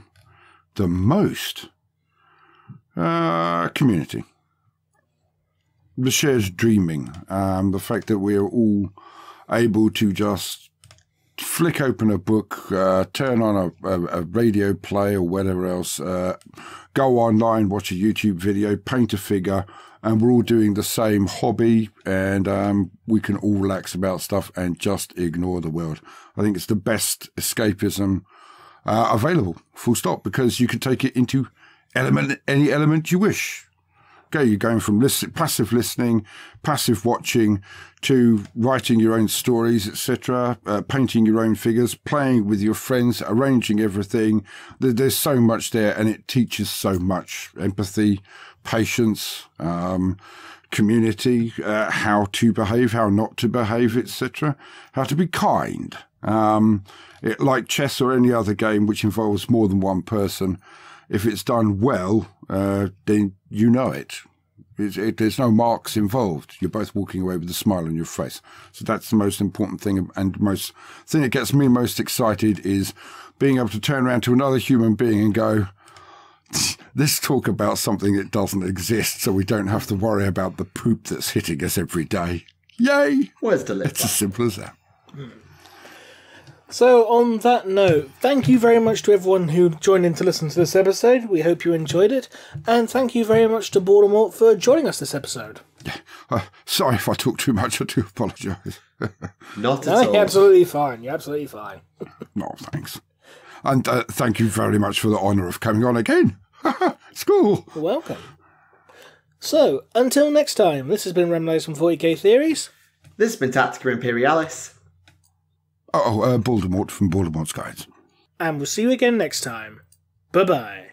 most. Community. The shared dreaming. The fact that we are all able to just flick open a book, turn on a radio play or whatever else, go online, watch a YouTube video, paint a figure, and we're all doing the same hobby, and we can all relax about stuff and just ignore the world. I think it's the best escapism available, full stop, because you can take it into any element you wish. Okay, you're going from passive listening, passive watching, to writing your own stories, etc., painting your own figures, playing with your friends, arranging everything. There's so much there, and it teaches so much. Empathy, patience, community, how to behave, how not to behave, etc., how to be kind. Like chess or any other game which involves more than one person, if it's done well, then you know it. There's no marks involved. You're both walking away with a smile on your face. So that's the most important thing. And most thing that gets me most excited is being able to turn around to another human being and go, let's talk about something that doesn't exist so we don't have to worry about the poop that's hitting us every day. Yay! Words to live It's as simple as that. So, on that note, thank you very much to everyone who joined in to listen to this episode. We hope you enjoyed it. And thank you very much to Baldermort for joining us this episode. Sorry if I talk too much. I do apologise. Not at all. You're absolutely fine. You're absolutely fine. No, thanks. And thank you very much for the honour of coming on again. It's cool. You're welcome. So, until next time, this has been Remleiz from 40k Theories. This has been Tactica Imperialis. Baldermort from Baldermort's Guides. And we'll see you again next time. Bye-bye.